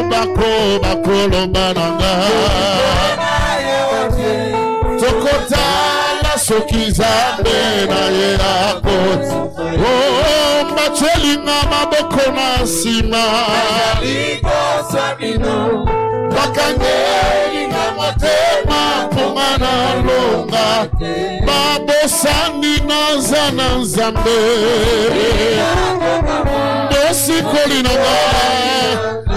bakolo bananga tokotala soki zambe na ye akoti oh machelinga maboko na nsima bakangelinga motema mponga na longa babosani naza na nzambe bosikoli na ngai oh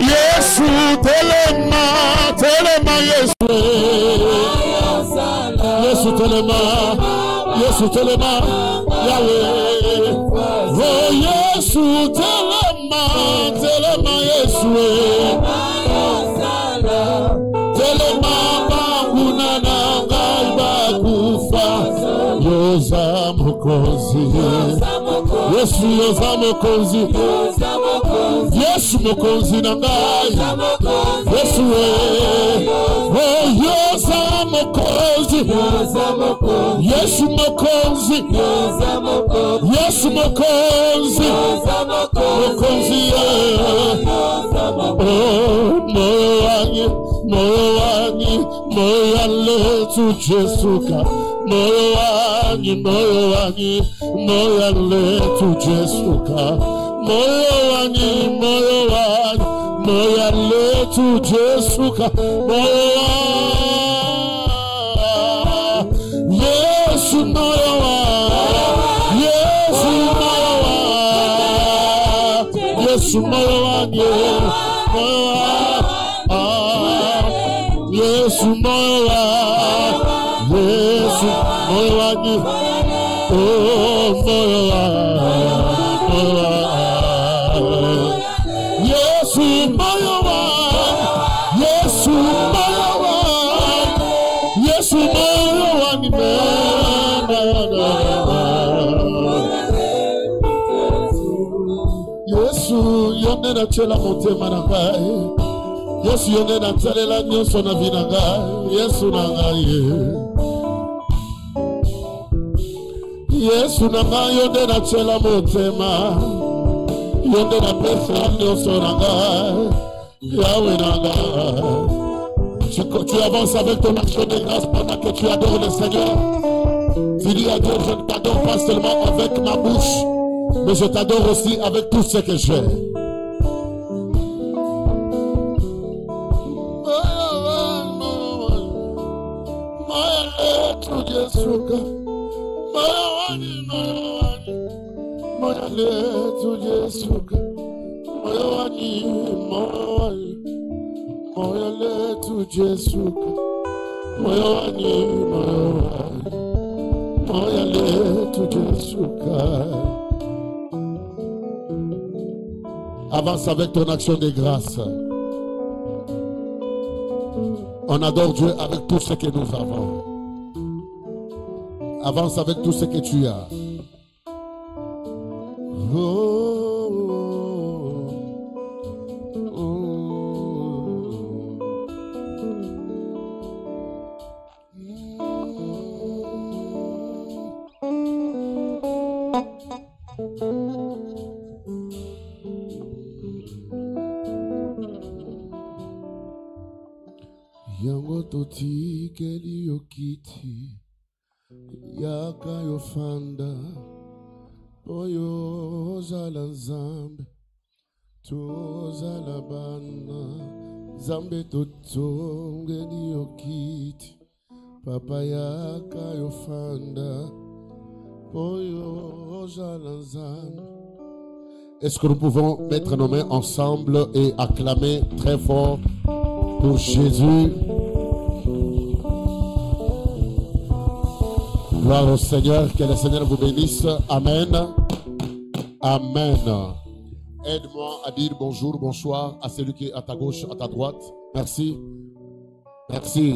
Yesu telema telema Yesu Yesu telema Yesu telema Yahweh oh Yesu telema telema Yesu telema banguna na ngai bakufa yoza mokozi Yesu yoza mokozi Yesu mokozi na ngai Yesu oh yoza mokozi Yesu mokozi Yesu mokozi mokozi oh moyo wangi moyo letu Jesuka moyo wangi moyo letu Jesuka moyo wangi moyo letu Jesuka moyo Yesu moyo Yesu moyo wangi Yesu moyo wangi oh moyo Yesu moyo wangi Yesu yonde na chela motema na ngai Yesu yonde na tsalela nyonso na vida ngai Yesu na ngai Yesu na ngai yonde na chela motema yonde na pesa nyonso na ngai Yahweh na ngai tu avances avec ton action de grâce pendant que tu adores le Seigneur. Tu dis à Dieu, je ne t'adore pas seulement avec ma bouche, mais je t'adore aussi avec tout ce que j'ai. Avance avec ton action de grâce. On adore Dieu avec tout ce que nous avons. Avance avec tout ce que tu as. Yango toti keli yokiti yaka yofanda oyo zala nzambe tozala bana zambe totongeli yokiti papa yaka yofanda oyo zala nzambe. Est-ce que nous pouvons mettre nos mains ensemble et acclamer très fort pour Jésus? Gloire au Seigneur, que le Seigneur vous bénisse. Amen. Amen. Aide-moi à dire bonjour, bonsoir à celui qui est à ta gauche, à ta droite. Merci. Merci.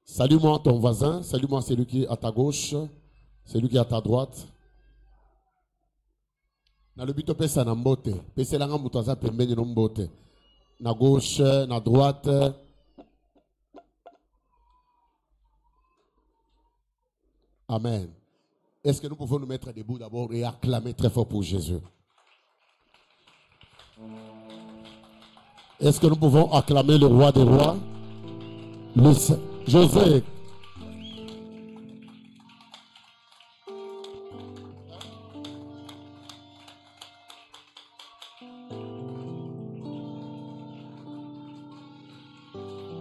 Salue-moi ton voisin, salue-moi celui qui est à ta gauche, celui qui est à ta droite. Na le but pesa na mbote, pesa langa mutaza pembeni no mbote. Na gauche, na droite. Amen. Est-ce que nous pouvons nous mettre debout d'abord et acclamer très fort pour Jésus? Est-ce que nous pouvons acclamer le roi des rois? José.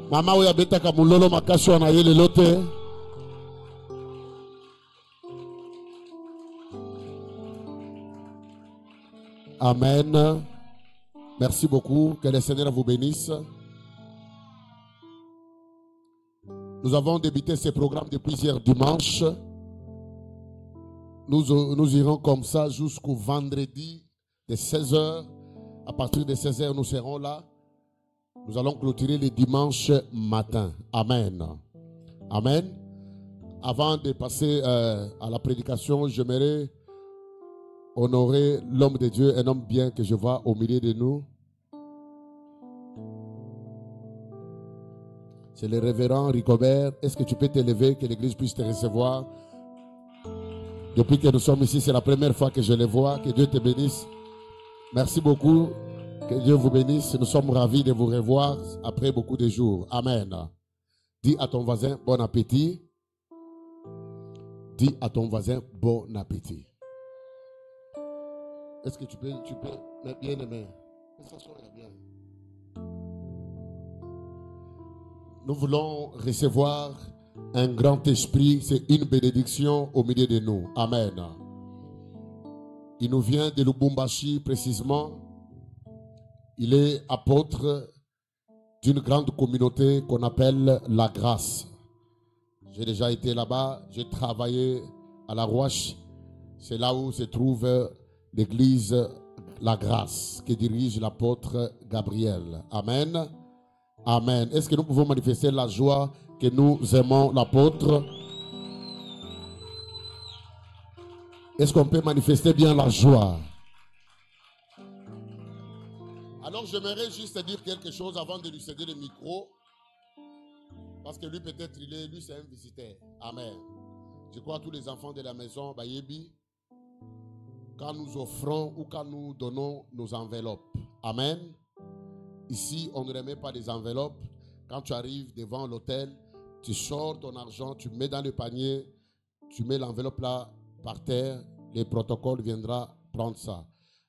Mama oya betaka mulolo makasi wana ye lelo te. Amen. Merci beaucoup. Que le Seigneur vous bénisse. Nous avons débuté ce programme depuis hier dimanche. Nous irons comme ça jusqu'au vendredi de 16h. À partir de 16h, nous serons là. Nous allons clôturer le dimanche matin. Amen. Amen. Avant de passer à la prédication, j'aimerais honorer l'homme de Dieu, un homme bien que je vois au milieu de nous. C'est le révérend Rigobert. Est-ce que tu peux t'élever, que l'église puisse te recevoir? Depuis que nous sommes ici, c'est la première fois que je les vois. Que Dieu te bénisse. Merci beaucoup. Que Dieu vous bénisse. Nous sommes ravis de vous revoir après beaucoup de jours. Amen. Dis à ton voisin, bon appétit. Dis à ton voisin, bon appétit. Est-ce que tu peux, bien aimé? Bien. Nous voulons recevoir un grand esprit. C'est une bénédiction au milieu de nous. Amen. Il nous vient de Lubumbashi précisément. Il est apôtre d'une grande communauté qu'on appelle la Grâce. J'ai déjà été là-bas. J'ai travaillé à la Roche. C'est là où se trouve l'église La Grâce que dirige l'apôtre Gabriel. Amen. Amen. Est-ce que nous pouvons manifester la joie que nous aimons l'apôtre? Est-ce qu'on peut manifester bien la joie? Alors j'aimerais juste dire quelque chose avant de lui céder le micro. Parce que lui peut-être lui c'est un visiteur. Amen. Je crois que tous les enfants de la maison, Bayebi, quand nous offrons ou quand nous donnons nos enveloppes. Amen. Ici, on ne remet pas des enveloppes. Quand tu arrives devant l'hôtel, tu sors ton argent, tu mets dans le panier, tu mets l'enveloppe là par terre, le protocole viendra prendre ça.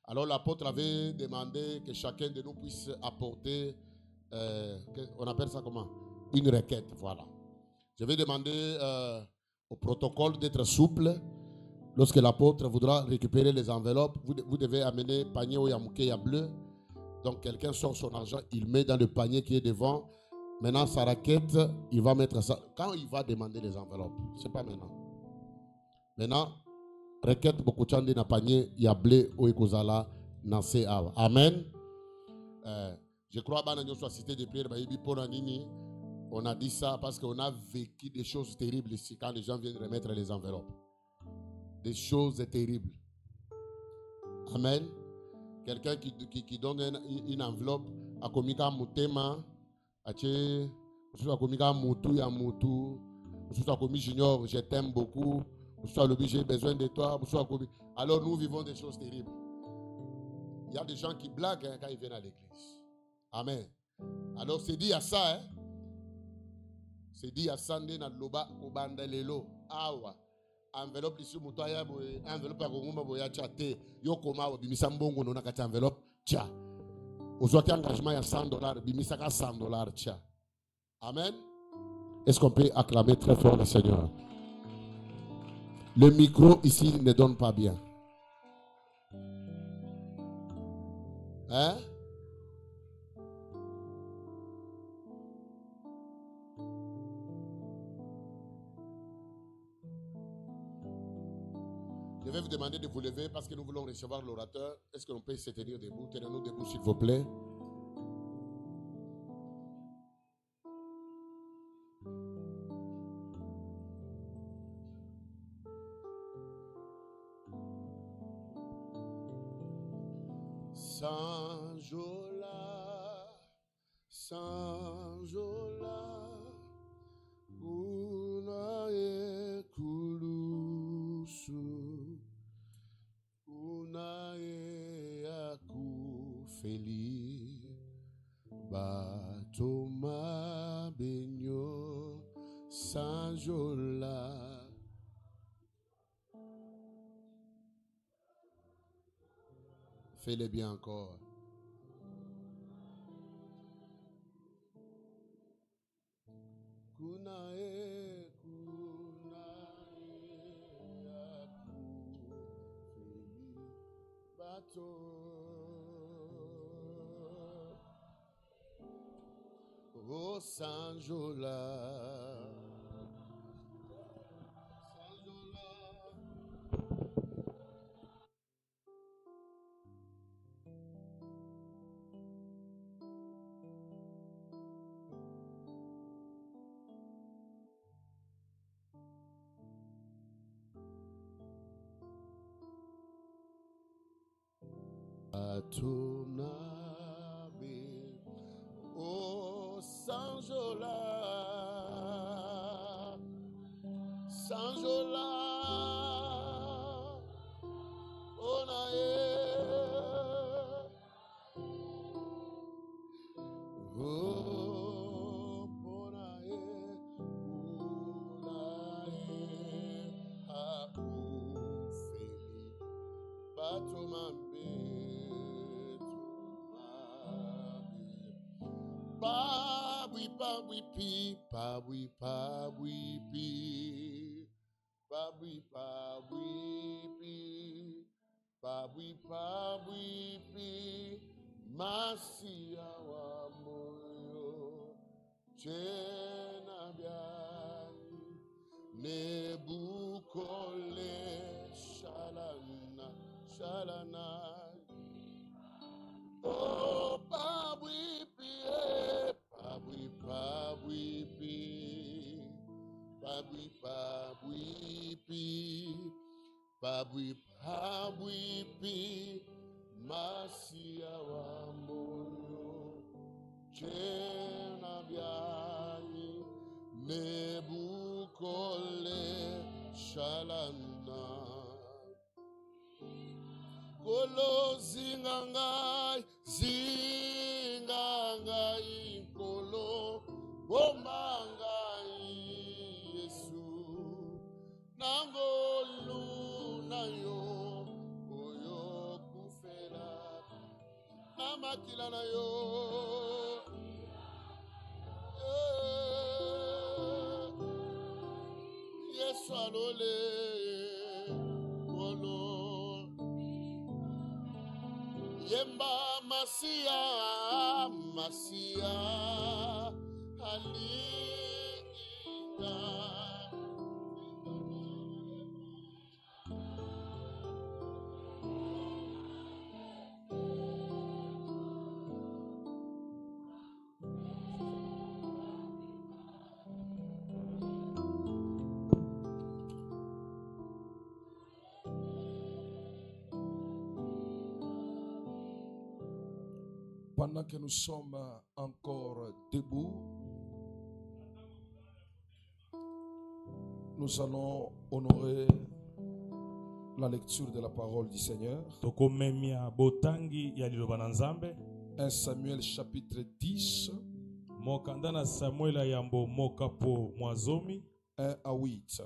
Alors l'apôtre avait demandé que chacun de nous puisse apporter, on appelle ça comment? Une requête, voilà. Je vais demander au protocole d'être souple. Lorsque l'apôtre voudra récupérer les enveloppes, vous devez amener panier au Yamoukeya bleu. Donc quelqu'un sort son argent, il met dans le panier qui est devant. Maintenant sa requête, il va mettre ça. Quand il va demander les enveloppes, c'est pas maintenant. Maintenant, requête beaucoup de dans panier, il y a blé au Ekozala, Nassé Ava. Amen. Je crois que dans notre cité de prière, on a dit ça parce qu'on a vécu des choses terribles ici quand les gens viennent remettre les enveloppes. Des choses terribles. Amen. Quelqu'un qui donne une enveloppe à Komika Moutema, à Komika Moutou ya Moutou, à Komika Junior, je t'aime beaucoup, j'ai besoin de toi. Alors nous vivons des choses terribles. Il y a des gens qui blaguent quand ils viennent à l'église. Amen. Alors c'est dit à ça, hein? C'est dit à Sandé na loba obanda lelo awa. Enveloppe ici mutoya boy enveloppe ya konguma boya chate yo koma bimisa mbongo nona kati enveloppe tia ozwaki engagement ya $100 bimisa ka $100 tia. Amen. Est-ce qu'on peut acclamer très fort le Seigneur? Le micro ici ne donne pas bien. Hein? Je vais vous demander de vous lever parce que nous voulons recevoir l'orateur. Est-ce que l'on peut se tenir debout? Tenez-nous debout, s'il vous plaît. Sanjola, una ekulusu. feli batoma benyo sanjola. Fais-le bien encore. Kunae, bato. Oh Sanjola. Atonabe, oh Sanjola, Sanjola, onae, oh onae, onae, hakufeli, batomambe. Pabwi pabwi pi, pabwi pabwi pi, pabwi pabwi pi, pabwi pabwi pi, masia wa moyo, chena biani, nebukole, shalana, shalana. Oh, pabwi pi, pabwi pabwi pi, pabwi pabwi pi, pabwi pabwi pi, masia wa moyo, chena biani, nebukole, shalana. Kolo zingangai, zingangai, kolo bomangai, Yesu. Nangolu na yo, oyo kufela, namakila na yo. Yesu alole, kolo. Yemba masia, masia, halina. Pendant que nous sommes encore debout, nous allons honorer la lecture de la parole du Seigneur. 1 Samuel chapitre 10, 1 à 8.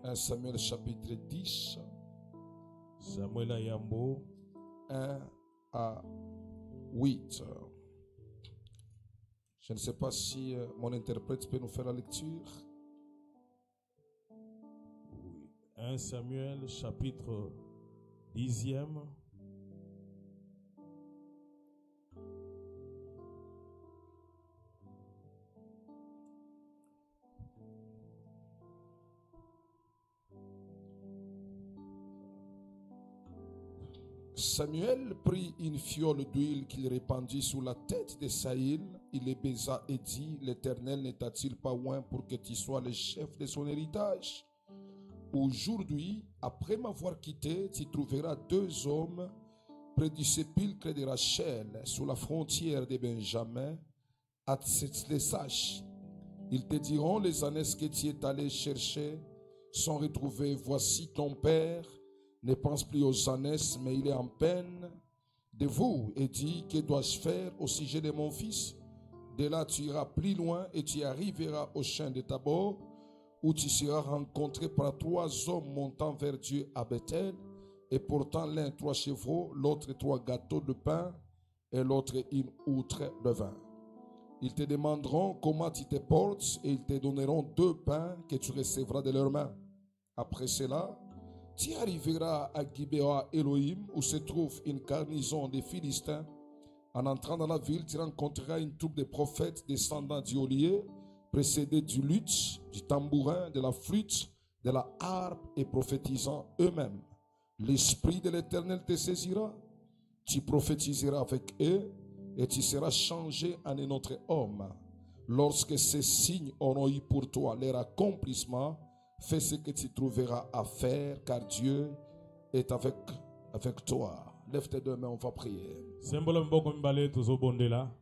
1 Samuel chapitre 10, Samuel Ayambo 1 à 8. Je ne sais pas si mon interprète peut nous faire la lecture. 1 Samuel chapitre 10e. Samuel prit une fiole d'huile qu'il répandit sur la tête de Saïl. Il les baisa et dit: L'Éternel n'est-il pas loin pour que tu sois le chef de son héritage? Aujourd'hui, après m'avoir quitté, tu trouveras 2 hommes près du sépulcre de Rachel, sur la frontière de Benjamin, à Tsetlesach. Ils te diront: les ânesses que tu es allé chercher sont retrouvées. Voici ton père ne pense plus aux ânesses, mais il est en peine de vous et dit, que dois-je faire au sujet de mon fils? De là, tu iras plus loin et tu arriveras au champ de Tabor, où tu seras rencontré par 3 hommes montant vers Dieu à Bethel, et portant l'un 3 chevaux, l'autre 3 gâteaux de pain, et l'autre une outre de vin. Ils te demanderont comment tu te portes, et ils te donneront 2 pains que tu recevras de leurs mains. Après cela, tu arriveras à Gibéa Elohim, où se trouve une garnison des Philistins. En entrant dans la ville, tu rencontreras une troupe de prophètes descendant du Olier, précédés du luth, du tambourin, de la flûte, de la harpe et prophétisant eux-mêmes. L'Esprit de l'Éternel te saisira, tu prophétiseras avec eux et tu seras changé en un autre homme. Lorsque ces signes auront eu pour toi leur accomplissement, fais ce que tu trouveras à faire, car Dieu est avec toi. Lève tes 2 mains, on va prier.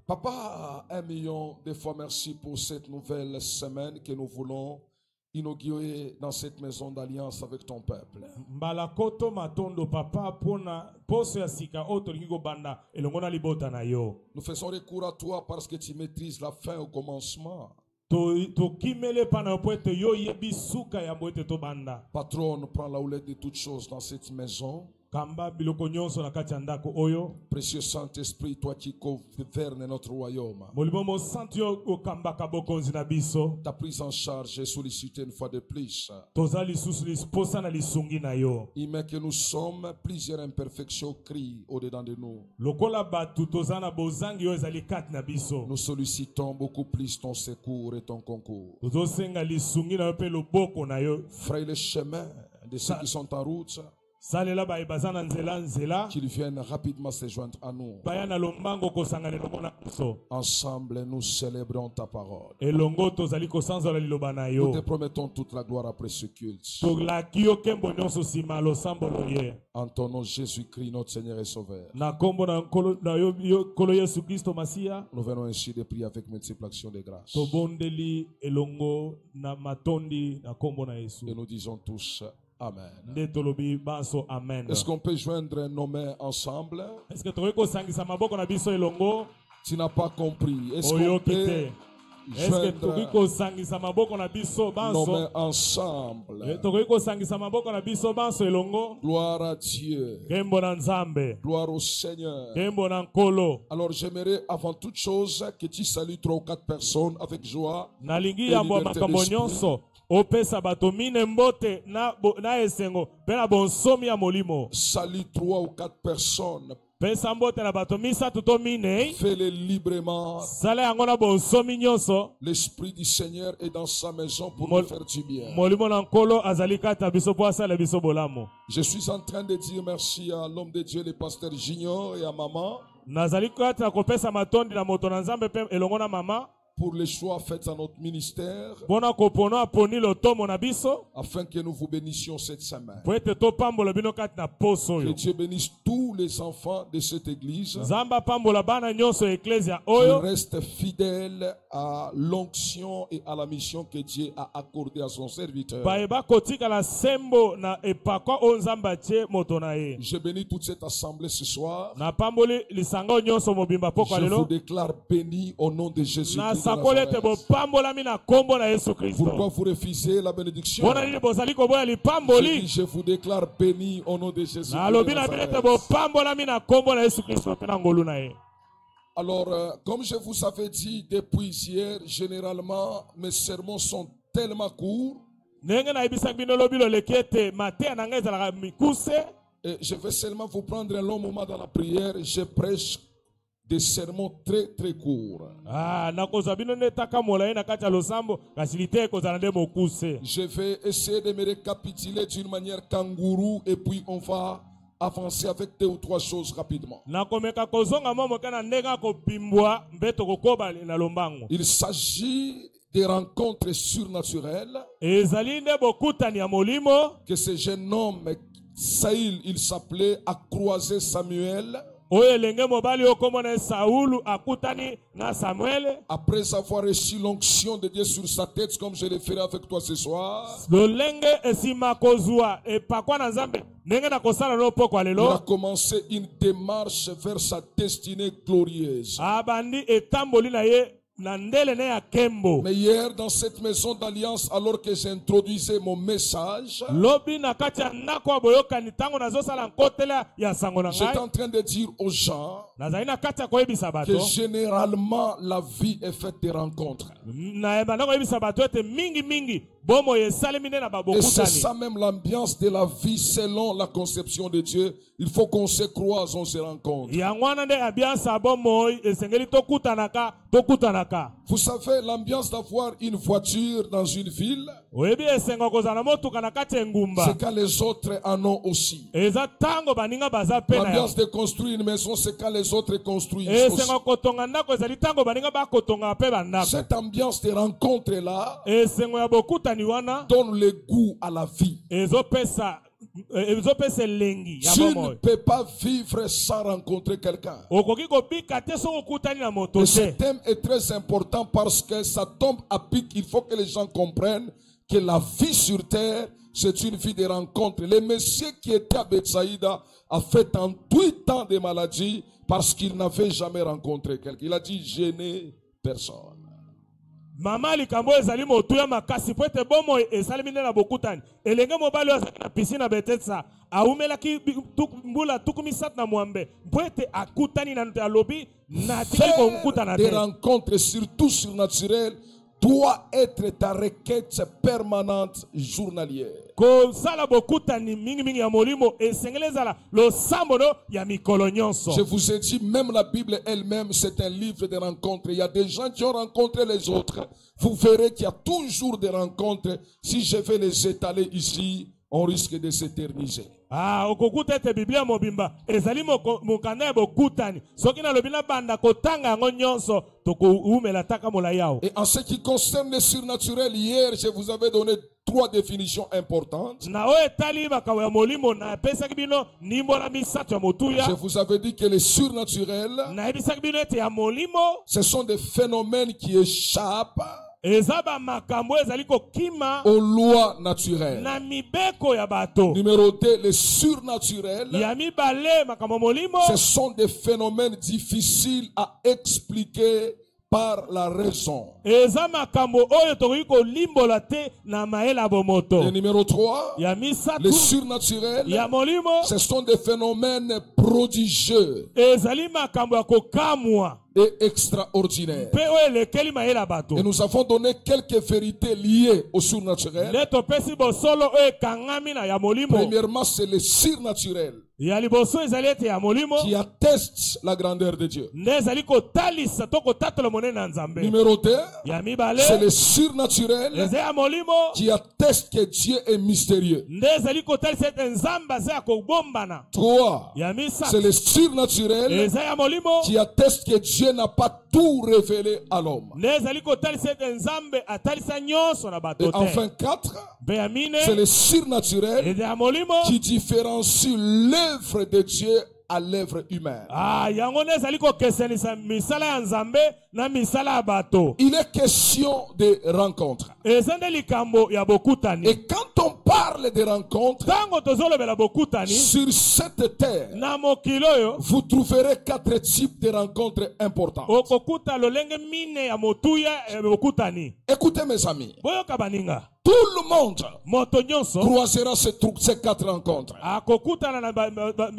Papa, 1 million de fois merci pour cette nouvelle semaine que nous voulons inaugurer dans cette maison d'alliance avec ton peuple. Nous faisons recours à toi parce que tu maîtrises la fin au commencement. Patron, prends la houlette de toutes choses dans cette maison. Précieux Saint-Esprit, toi qui gouvernes notre royaume, ta prise en charge est sollicitée une fois de plus. Il met que nous sommes, plusieurs imperfections crient au-dedans de nous. Nous sollicitons beaucoup plus ton secours et ton concours. Fraye le chemin de ceux qui sont en route, qu'ils viennent rapidement se joindre à nous. Ensemble, nous célébrons ta parole. Nous te promettons toute la gloire après ce culte. En ton nom, Jésus-Christ, notre Seigneur et Sauveur. Nous venons ainsi de prier avec multiples actions de grâce. Et nous disons tous Amen. Est-ce qu'on peut joindre nos mains ensemble? Tu n'as pas compris. Est-ce qu'on peut joindre nos mains ensemble? Gloire à Dieu. Gloire au Seigneur. Alors j'aimerais avant toute chose que tu salues 3 ou 4 personnes avec joie et liberté d'esprit. Opesa batomine mbote na esengo pena bonsomi ya molimo. Salut 3 ou 4 personnes. Pesa mbote na batomisa tutomine. Fais-le librement. Sale angona bonsomi nyonso. L'Esprit du Seigneur est dans sa maison pour nous faire du bien. Molimo na nkolo azalika ta biso po asala biso bolamo. Je suis en train de dire merci à l'homme de Dieu, le pasteur Junior, et à maman. Nazalika ta kopesa matondi na moto na Nzambe pe elongo na mama. Pour les choix faits à notre ministère, afin que nous vous bénissions cette semaine. Que Dieu bénisse tous les enfants de cette église. Qu'ils restent fidèles à l'onction et à la mission que Dieu a accordée à son serviteur. Je bénis toute cette assemblée ce soir. Je vous déclare béni au nom de Jésus-Christ. Pourquoi vous refusez la bénédiction? Je vous décare béni au nom de Jésus. Alors, comme je vous avais dit depuis hier, généralement, mes sermons sont tellement courts. Et je vais seulement vous prendre un long moment dans la prière. Je prêche des sermons très très courts. Je vais essayer de me récapituler d'une manière kangourou et puis on va avancer avec 2 ou 3 choses rapidement. Il s'agit des rencontres surnaturelles que ce jeune homme Saïl, il s'appelait, a croisé Samuel. oyo elenge mobali okomona Saulu akutani na Samuel. Après avoir reçu l'onction de Dieu sur sa tête, comme je le ferai avec toi ce soir, lolenge esima kozwa epakwa na Nzambe ndenge na kosala no poko il a lelo commencé une démarche vers sa destinée glorieuse. abandi etamboli na ye na ndele ne ya kembo. Mais hier, dans cette maison d'alliance, alors que j'introduisais mon message, Lobi na kati ya ndako ya boyokani tango nazosala nkotela ya sango na j'étais ngai en train de dire aux gens nazali na kati ya koyebisa que bato généralement la vie est faite de rencontres. nayeba ndako koyebisa bato ete mingi bomo esalemi nde na Et c'est babokutani. ça même l'ambiance de la vie selon la conception de Dieu. Il faut qu'on se croise, on se rencontre. yango wana nde ambiance ya bomoi esengeli tokutanaka. Vous savez, l'ambiance d'avoir une voiture dans une ville, Oyebi esengo kozala na motuka na kati ya ngumba c'est quand les autres en ont aussi. eza tango baninga baza pe na L'ambiance yango. de construire une maison, c'est quand les autres construisent aussi. Esengo kotonga ndako ezali tango baninga bakotonga pe bandako. Cette ambiance de rencontre-là Esengo ya bokutani wana donne le goût à la vie. ezopesa elengi ya Tu ne bomoi. peux pas vivre sans rencontrer quelqu'un. Okoki kobika te soki okutani na moto Et te. ce thème est très important parce que ça tombe à pic. Il faut que les gens comprennent que la vie sur terre, c'est une vie de rencontre. Le monsieur qui était à Bethsaïda a fait 38 ans de maladie parce qu'il n'avait jamais rencontré quelqu'un. Il a dit, je n'ai personne. Mama likambo ezali motuya makasi po ete bomoi esalemi nde na bokutani. Elenge mobali oyo azali na piscine na Betesda awumelaki mbula tuku misatu na mwambe po ete akutani na alobi natiki kokutana Des te. rencontres, surtout surnaturelles, doit être ta requête permanente journalière. Kosala bokutani mingi ya molimo esengeli ezala losambo no ya mikolo nyonso. Je vous ai dit, même la Bible elle-même, c'est un livre de rencontres. Il y a des gens qui ont rencontré les autres. Vous verrez qu'il y a toujours des rencontres. Si je vais les étaler ici, on risque de s'éterniser. Okokuta ete Biblia mobimba ezali mokanda ya bokutani. Soki na lobi na banda kotanga yango nyonso tokoumela taka molai yao. Et en ce qui concerne le surnaturel, hier, je vous avais donné 3 définitions importantes. Na oyo etali makawa ya molimo na pesaki bino nimbo na misato ya motuya. Je vous avais dit que le surnaturel, Na ebisaki bino ete ya molimo ce sont des phénomènes qui échappent eza ba makambo ezali kokima aux lois naturelles. na mibeko ya bato. Numéro 2, le surnaturel, Ya mibale makambo molimo ce sont des phénomènes difficiles à expliquer par la raison. eza makambo oyo tokoki kolimbola te na mayela bomoto. Et numéro 3, Ya le misatu surnaturel, ya molimo ce sont des phénomènes prodigieux ezali makambo ya kokamwa et extraordinaires. pe oyo elekeli mayela bato. Et nous avons donné quelques vérités liées au surnaturel. Nde topesi bosolo oyo ekangami na ya molimo. Premièrement, c'est le surnaturel Ya liboso ezali ete ya molimo qui atteste la grandeur de Dieu. nde ezali kotalisa to kotatola monene na Nzambe. Numéro 2, Ya mibale c'est le surnaturel eza ya molimo qui atteste que Dieu est mystérieux. nde ezali kotalisa ete Nzambe aza ya kobombana. 3, Ya c'est misato le surnaturel eza ya molimo qui atteste que Dieu n'a pas tout révélé à l'homme. nde ezali kotalisa ete Nzambe atalisa nyonso na Et bato te. enfin 4, Mpe ya mine c'est le surnaturel eza ya molimo qui différencie l'œuvre de Dieu à l'œuvre humaine. yango nde ezali kokesenisa misala ya Nzambe na misala ya bato. Il est question de rencontres. Eza nde likambo ya bokutani. Et quand on parle de rencontres, Tango tozolobela bokutani sur cette terre, na mokili oyo vous trouverez 4 types de rencontres importantes. okokuta lolenge mine ya motuya ya bokutani. Écoutez mes amis, Boyoka baninga tout le monde moto nyonso croisera ces 4 rencontres. akokutana na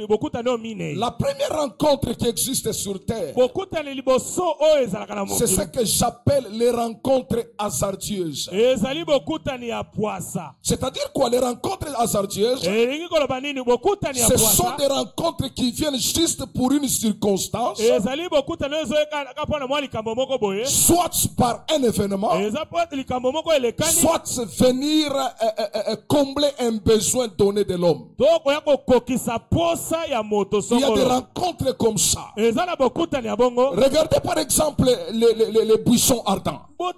bokutani oyo mine. La première rencontre qui existe sur terre, Bokutani liboso oyo ezalaka na c'est ce mokili que j'appelle les rencontres hasardieuses. ezali bokutani ya pwasa. C'est-à-dire quoi? Les rencontres hasardieuses, Elingi koloba nini bokutani ya ce sont pwasa? des rencontres qui viennent juste pour une circonstance, Ezali bokutani oyo ezoyeka mpona mwa likambo moko boye. soit par un événement, Eza po likambo moko elekani soit venir combler un besoin donné de l'homme. to koya kokokisa posa ya moto Il y a des sokolo. rencontres comme ça. Eza na bokutani ya bongo. Regardez par exemple les buissons ardents. Pour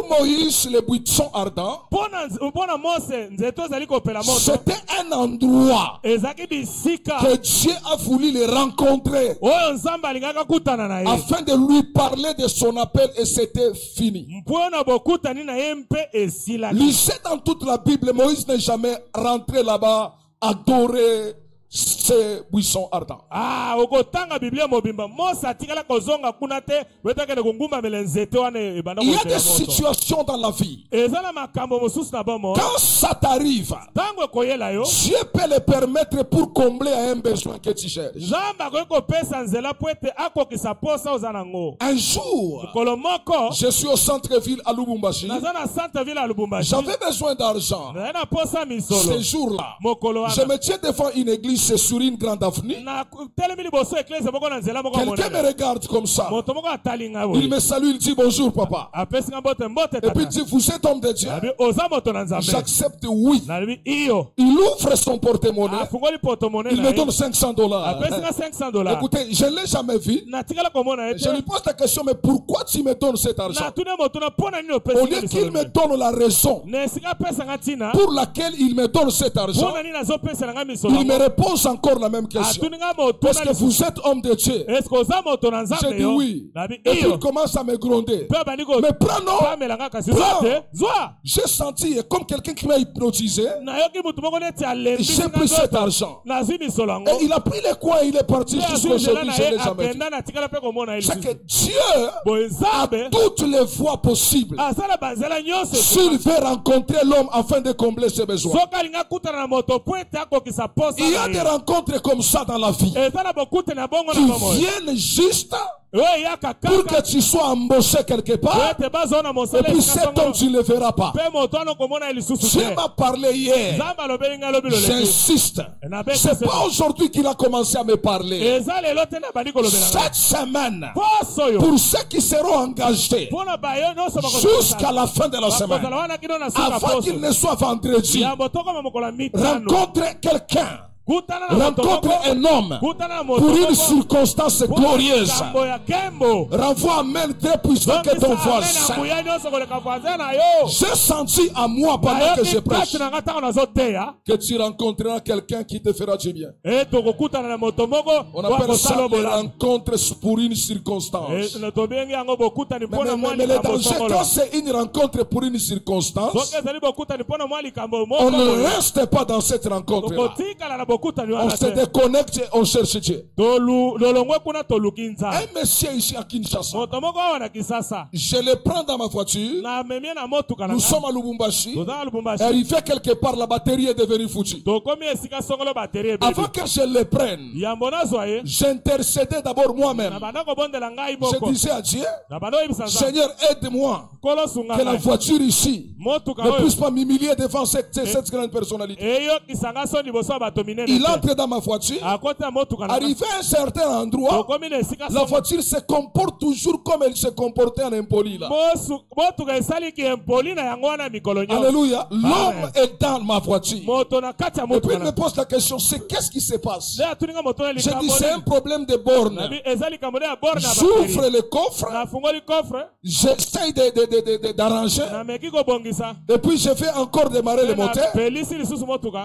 Moïse, le buisson ardent, c'était un endroit que Dieu a voulu le rencontrer afin de lui parler de son appel et c'était fini. Lisez dans toute la Bible, Moïse n'est jamais rentré là-bas adorer ces buissons ardents. Il y a des situations dans la vie. Quand ça t'arrive, Dieu peut le permettre pour combler un besoin que tu cherches. Un jour, je suis au centre-ville à Lubumbashi. J'avais besoin d'argent. Ce jour-là, je me tiens devant une église. C'est sur une grande avenue. Quelqu'un me regarde comme ça. Il me salue, il dit bonjour papa. Et puis il dit vous êtes homme de Dieu. J'accepte oui. Il ouvre son porte-monnaie. Il me donne $500. Écoutez, je ne l'ai jamais vu. Je lui pose la question, mais pourquoi tu me donnes cet argent? Au lieu qu'il me donne la raison pour laquelle il me donne cet argent, il me répond encore la même question. Est-ce que vous êtes homme de Dieu? J'ai dit oui. Et puis il commence à me gronder. Mais prends non. J'ai senti comme quelqu'un qui m'a hypnotisé. J'ai pris cet argent. Et il a pris les coins et il est parti jusqu'aujourd'hui. Je ne l'ai jamais vu. C'est que Dieu a toutes les voies possibles s'il veut rencontrer l'homme afin de combler ses besoins. Il y a des rencontres comme ça dans la vie qui viennent juste pour que tu sois embauché quelque part et puis cet homme tu ne le verras pas. Dieu m'a parlé hier. J'insiste. C'est pas aujourd'hui qu'il a commencé à me parler. Cette semaine, pour ceux qui seront engagés jusqu'à la fin de la semaine, avant qu'il ne soit vendredi, rencontre quelqu'un. Rencontre un homme pour une circonstance glorieuse. Renvoie à main très puissante que ton voisin. J'ai senti à moi pendant que je prêche que tu rencontreras quelqu'un qui te fera du bien. On appelle ça des rencontres pour une circonstance. Mais le danger quand c'est une rencontre pour une circonstance, on ne reste pas dans cette rencontre-là. On se déconnecte et on cherche Dieu. Un monsieur ici à Kinshasa, je le prends dans ma voiture. Nous sommes à Lubumbashi. Arrivé quelque part, la batterie est devenue foutue. Avant que je le prenne, j'intercédais d'abord moi-même. Je disais à Dieu, Seigneur, aide-moi que la voiture ici ne puisse pas m'humilier devant cette grande personnalité. Il entre dans ma voiture. Arrivé à un certain endroit, la voiture se comporte toujours comme elle se comportait en impoli là. Alléluia. L'homme est dans ma voiture. Et puis il me pose la question, c'est qu'est-ce qui se passe? Je dis c'est un problème de borne. J'ouvre le coffre. J'essaye d'arranger. Et puis je fais encore démarrer le moteur.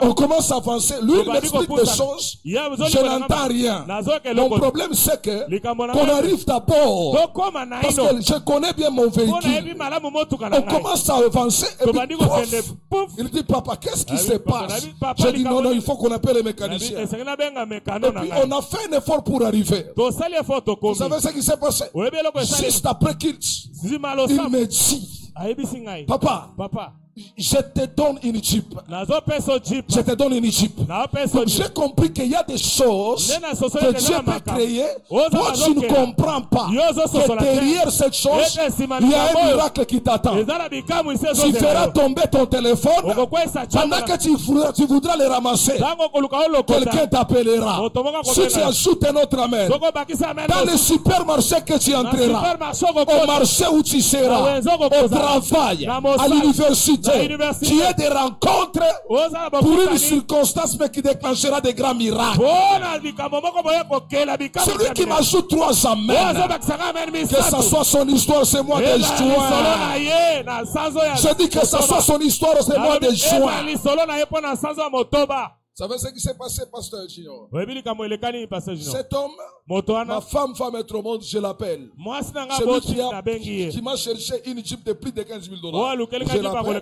On commence à avancer. Lui il m'explique des choses. Je n'entends rien. Mon problème c'est que qu'on arrive d'abord. Parce que je connais bien mon véhicule. On commence à avancer et puis pouf, il dit papa qu'est-ce qui se passe? Je dis non il faut qu'on appelle les mécaniciens. Et puis on a fait un effort pour arriver. Vous savez ce qui s'est passé? Juste après qu'il me dit papa, je te donne une Jeep. Je te donne une Jeep. J'ai compris qu'il y a des choses que Dieu peut créer. Toi, tu ne comprends pas que derrière cette chose, il y a un miracle qui t'attend. Tu feras tomber ton téléphone. Pendant que tu voudras le ramasser, quelqu'un t'appellera. Si tu ajoutes un autre amen, dans le supermarché que tu entreras, au marché où tu seras, au travail, à l'université, qui est des rencontres pour une circonstance mais qui déclenchera des grands miracles. Celui qui m'ajoute 3 amens, que ça soit son histoire, c'est moi de juin. Je dis que ça soit son histoire, c'est moi de juin. Vous savez ce qui s'est passé, Pasteur Junior? Cet homme, ma femme va mettre au monde, je l'appelle. Celui qui m'a cherché une Jeep de plus de 15 000 $. Je l'appelle.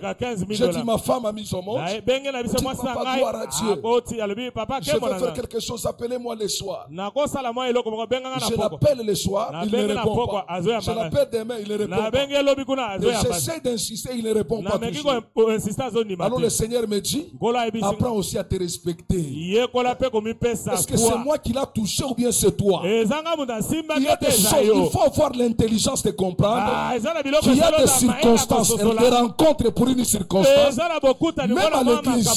J'ai dit, ma femme a mis au monde. Je dis, papa, gloire à Dieu. Je vais faire quelque chose, appelez-moi le soir. Je l'appelle le soir, il ne répond pas. Je l'appelle demain, il ne répond pas. J'essaie d'insister, il ne répond pas toujours. Alors le Seigneur me dit, apprends aussi à te respecter. Est-ce que c'est moi qui l'a touché ou bien c'est toi? Il y a des choses, il faut avoir l'intelligence de comprendre qu'il y a des circonstances, des rencontres pour une circonstance. Même à l'église,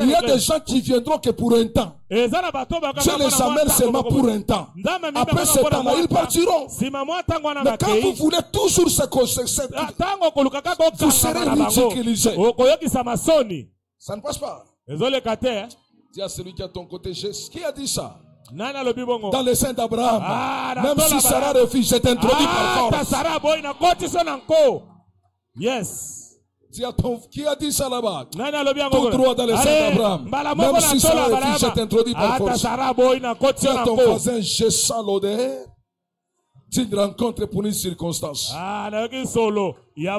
il y a des gens qui viendront que pour un temps. Dieu les amène seulement pour un temps. Après ce temps-là, ils partiront. Mais quand vous voulez toujours ce que vous serez ridiculisé. Ça ne passe pas. Dis à celui qui est à ton côté, qui a dit ça? Dans les seins d'Abraham. Même si Sarah refuse, je t'introduis par force. Yes. Dis à ton, qui a dit ça là-bas? Tout droit dans les seins d'Abraham. Même si Sarah refuse, je t'introduis par force. Dis à ton voisin, je sens l'odeur d'une rencontre pour une circonstance. Dis-lui,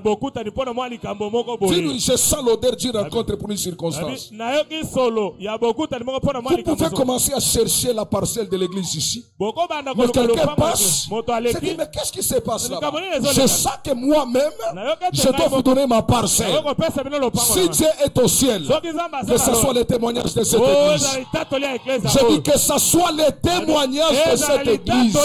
je sens l'odeur d'une rencontre pour une circonstance. Vous pouvez commencer à chercher la parcelle de l'église ici. Mais quelqu'un passe, se dit, mais qu'est-ce qui se passe là-bas? Je sens que moi-même, je dois vous donner ma parcelle. Si Dieu est au ciel, que ce soit les témoignages de cette église. Je dis que ce soit les témoignages de cette église.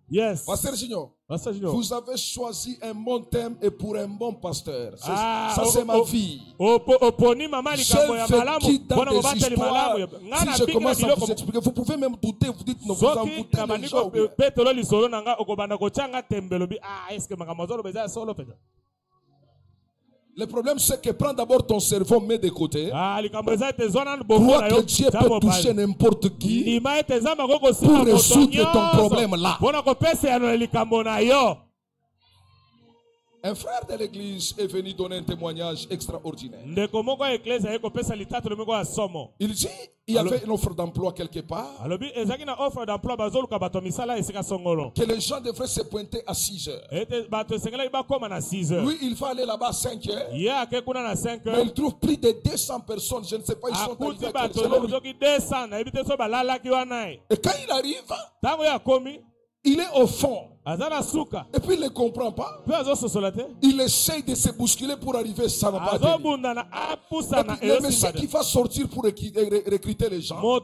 Yes. Pasteur Junior, vous avez choisi un bon thème et pour un bon pasteur. Ça, c'est ma vie. Je quitte dans des histoires. Si je commence à vous expliquer, vous pouvez même douter. Vous dites, non, vous en doutez les gens. Le problème, c'est que prends d'abord ton cerveau, mets de côté. Crois que Dieu peut toucher n'importe qui pour résoudre ton problème là. Un frère de l'église est venu donner un témoignage extraordinaire. Il dit, il y avait une offre d'emploi quelque part. Que les gens devraient se pointer à 6 heures. Lui, il va aller là-bas à 5 heures. Mais il trouve plus de 200 personnes. Je ne sais pas, ils sont arrivés à quelle heure. Et quand il arrive, il est au fond. Et puis il ne comprend pas. Il essaye de se bousculer pour arriver, ça n'a pas donné. Le monsieur qui va sortir pour recruter les gens, il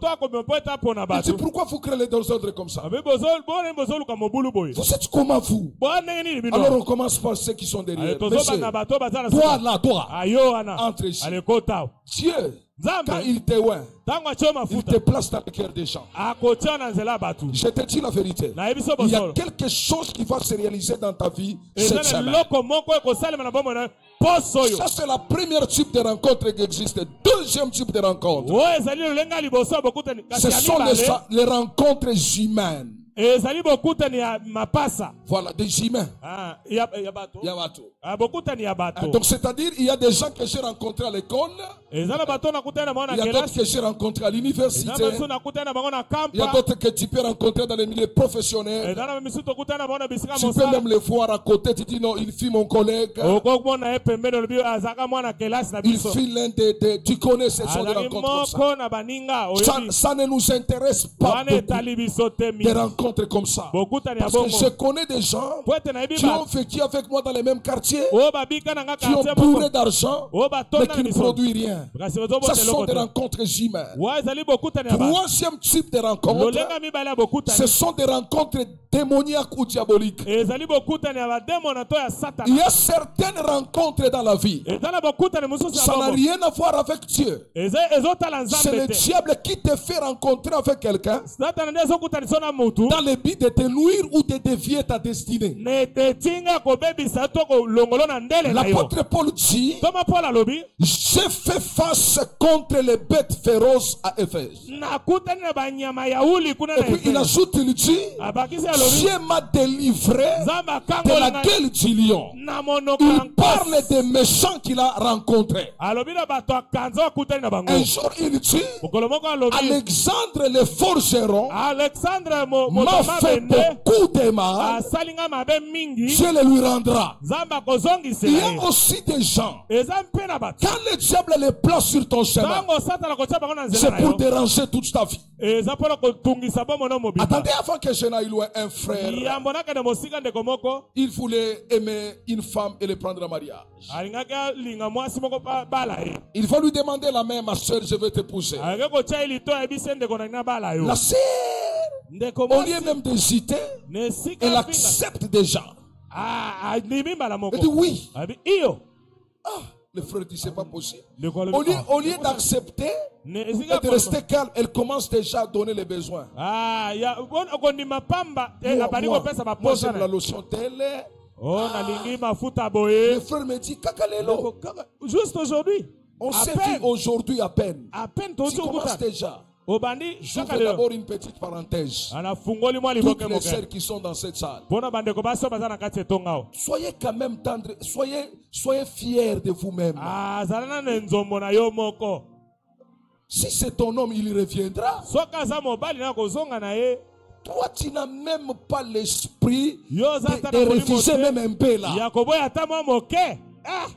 dit, pourquoi vous créez les désordres comme ça? Vous êtes comment vous? Alors on commence par ceux qui sont derrière. Monsieur, toi là, toi, entre ici. Dieu, quand il te oint, il te place dans le cœur des gens. Je te dis la vérité. Il y a quelque chose qui va se réaliser dans ta vie cette semaine. Ça, c'est la première type de rencontre qui existe. Deuxième type de rencontre, ce sont les rencontres humaines. Voilà, des humains. Donc, c'est-à-dire, il y a des gens que j'ai rencontrés à l'école. Il y a d'autres que j'ai rencontrés à l'université. Il y a d'autres que tu peux rencontrer dans les milieux professionnels. Tu peux même les voir à côté. Tu dis non, il fut mon collègue. Il fut l'un des. Tu connais ces gens de rencontres comme ça. Ça ne nous intéresse pas de rencontres comme ça. Parce que je connais des gens qui ont vécu avec moi dans les mêmes quartiers, qui ont bourré d'argent, mais qui ne produisent rien. Ça sont des rencontres humaines. Troisième type de rencontre, ce sont des rencontres démoniaques ou diaboliques. Il y a certaines rencontres dans la vie, ça n'a rien à voir avec Dieu. C'est le diable qui te fait rencontrer avec quelqu'un dans le but de te nuire ou de dévier ta destinée. longolo na ndele na yo. L'apôtre Paul dit, Thomas Paul alobi, j'ai fait face contre les bêtes féroces à Éphèse. nakutani na banyama ya uli kuna na Et puis il Efeso. ajoute, il dit, Abakisi alobi, Dieu m'a délivré Nzambe de la akangola gueule du lion. na monoko Il ya parle nkosi. des méchants qu'il a rencontrés. Alobi na bato akanza bakutani na bango. Un jour, il dit, Mokolo moko alobi, Alexandre le forgeron Alexandre m'a motoma fait bende beaucoup de mal. asalinga mabe mingi. Dieu le lui rendra. Nzambe Il y akozongisela ye. a aussi des gens, Eza mpe na bato. quand le diable les place sur ton chemin, Ntango satana kotia bango na c'est nzela na pour yo. déranger toute ta vie. Eza mpona kotungisa bomono mobimba. Attendez, avant que je n'aille loin, un frère, Yambo nakende mosika ndeko moko il voulait aimer une femme et le prendre en mariage. alingaki alinga mwasi moko bala ye. Il va lui demander la main, ma soeur, je vais t'épouser. Alingaki kotia ye lito ayebisi ye ndeko na ngai na bala yo. La sœur, Ndeko au mwasi lieu même d'hésiter, na esika elle afinga. accepte déjà. Andimi mbala moko. Elle dit oui. Abi iyo. Ah, le frère dit c'est pas possible. Ndeko alobi, Au lieu d'accepter ne et esika de rester calme, elle commence déjà à donner les besoins. ya okondima pamba abali kopesa Moi baposa j'aime la na. lotion telle. Oh nalingi mafuta boye. Le frère me dit, Kakalelo, Juste aujourd'hui. on s'est peine. vu aujourd'hui à peine. À peine Tu tozo commences kuta. déjà. Obandi Je shaka fais lelo. d'abord une petite parenthèse. Anafungoli mwa Toutes liboke les moke. sœurs qui sont dans cette salle, Pona bandeko baso baza na kati etongao. soyez quand même tendres, soyez fiers de vous-même. Zalana na nzombo na yo moko. Si c'est ton homme, il reviendra. Soka aza mobali na kozonga na ye. Toi, tu n'as même pas l'esprit Yo za de tata kolimo refuser te. même un peu là. Ya koboya ata mwa moke. Ah,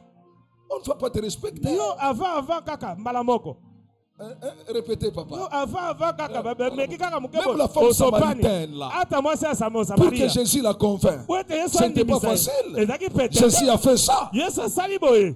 On ne va pas te respecter. yo avant kaka mbala moko. Répétez, Yo papa. avant kaka meki kaka moke Même la femme samaritaine là, Ata mwasi asamo pour Samaria. que Jésus la convainc. Wete Yesu Ce n'était pas andimisa. facile. Ezaki pete. Jésus a fait ça. Yesu asali boye.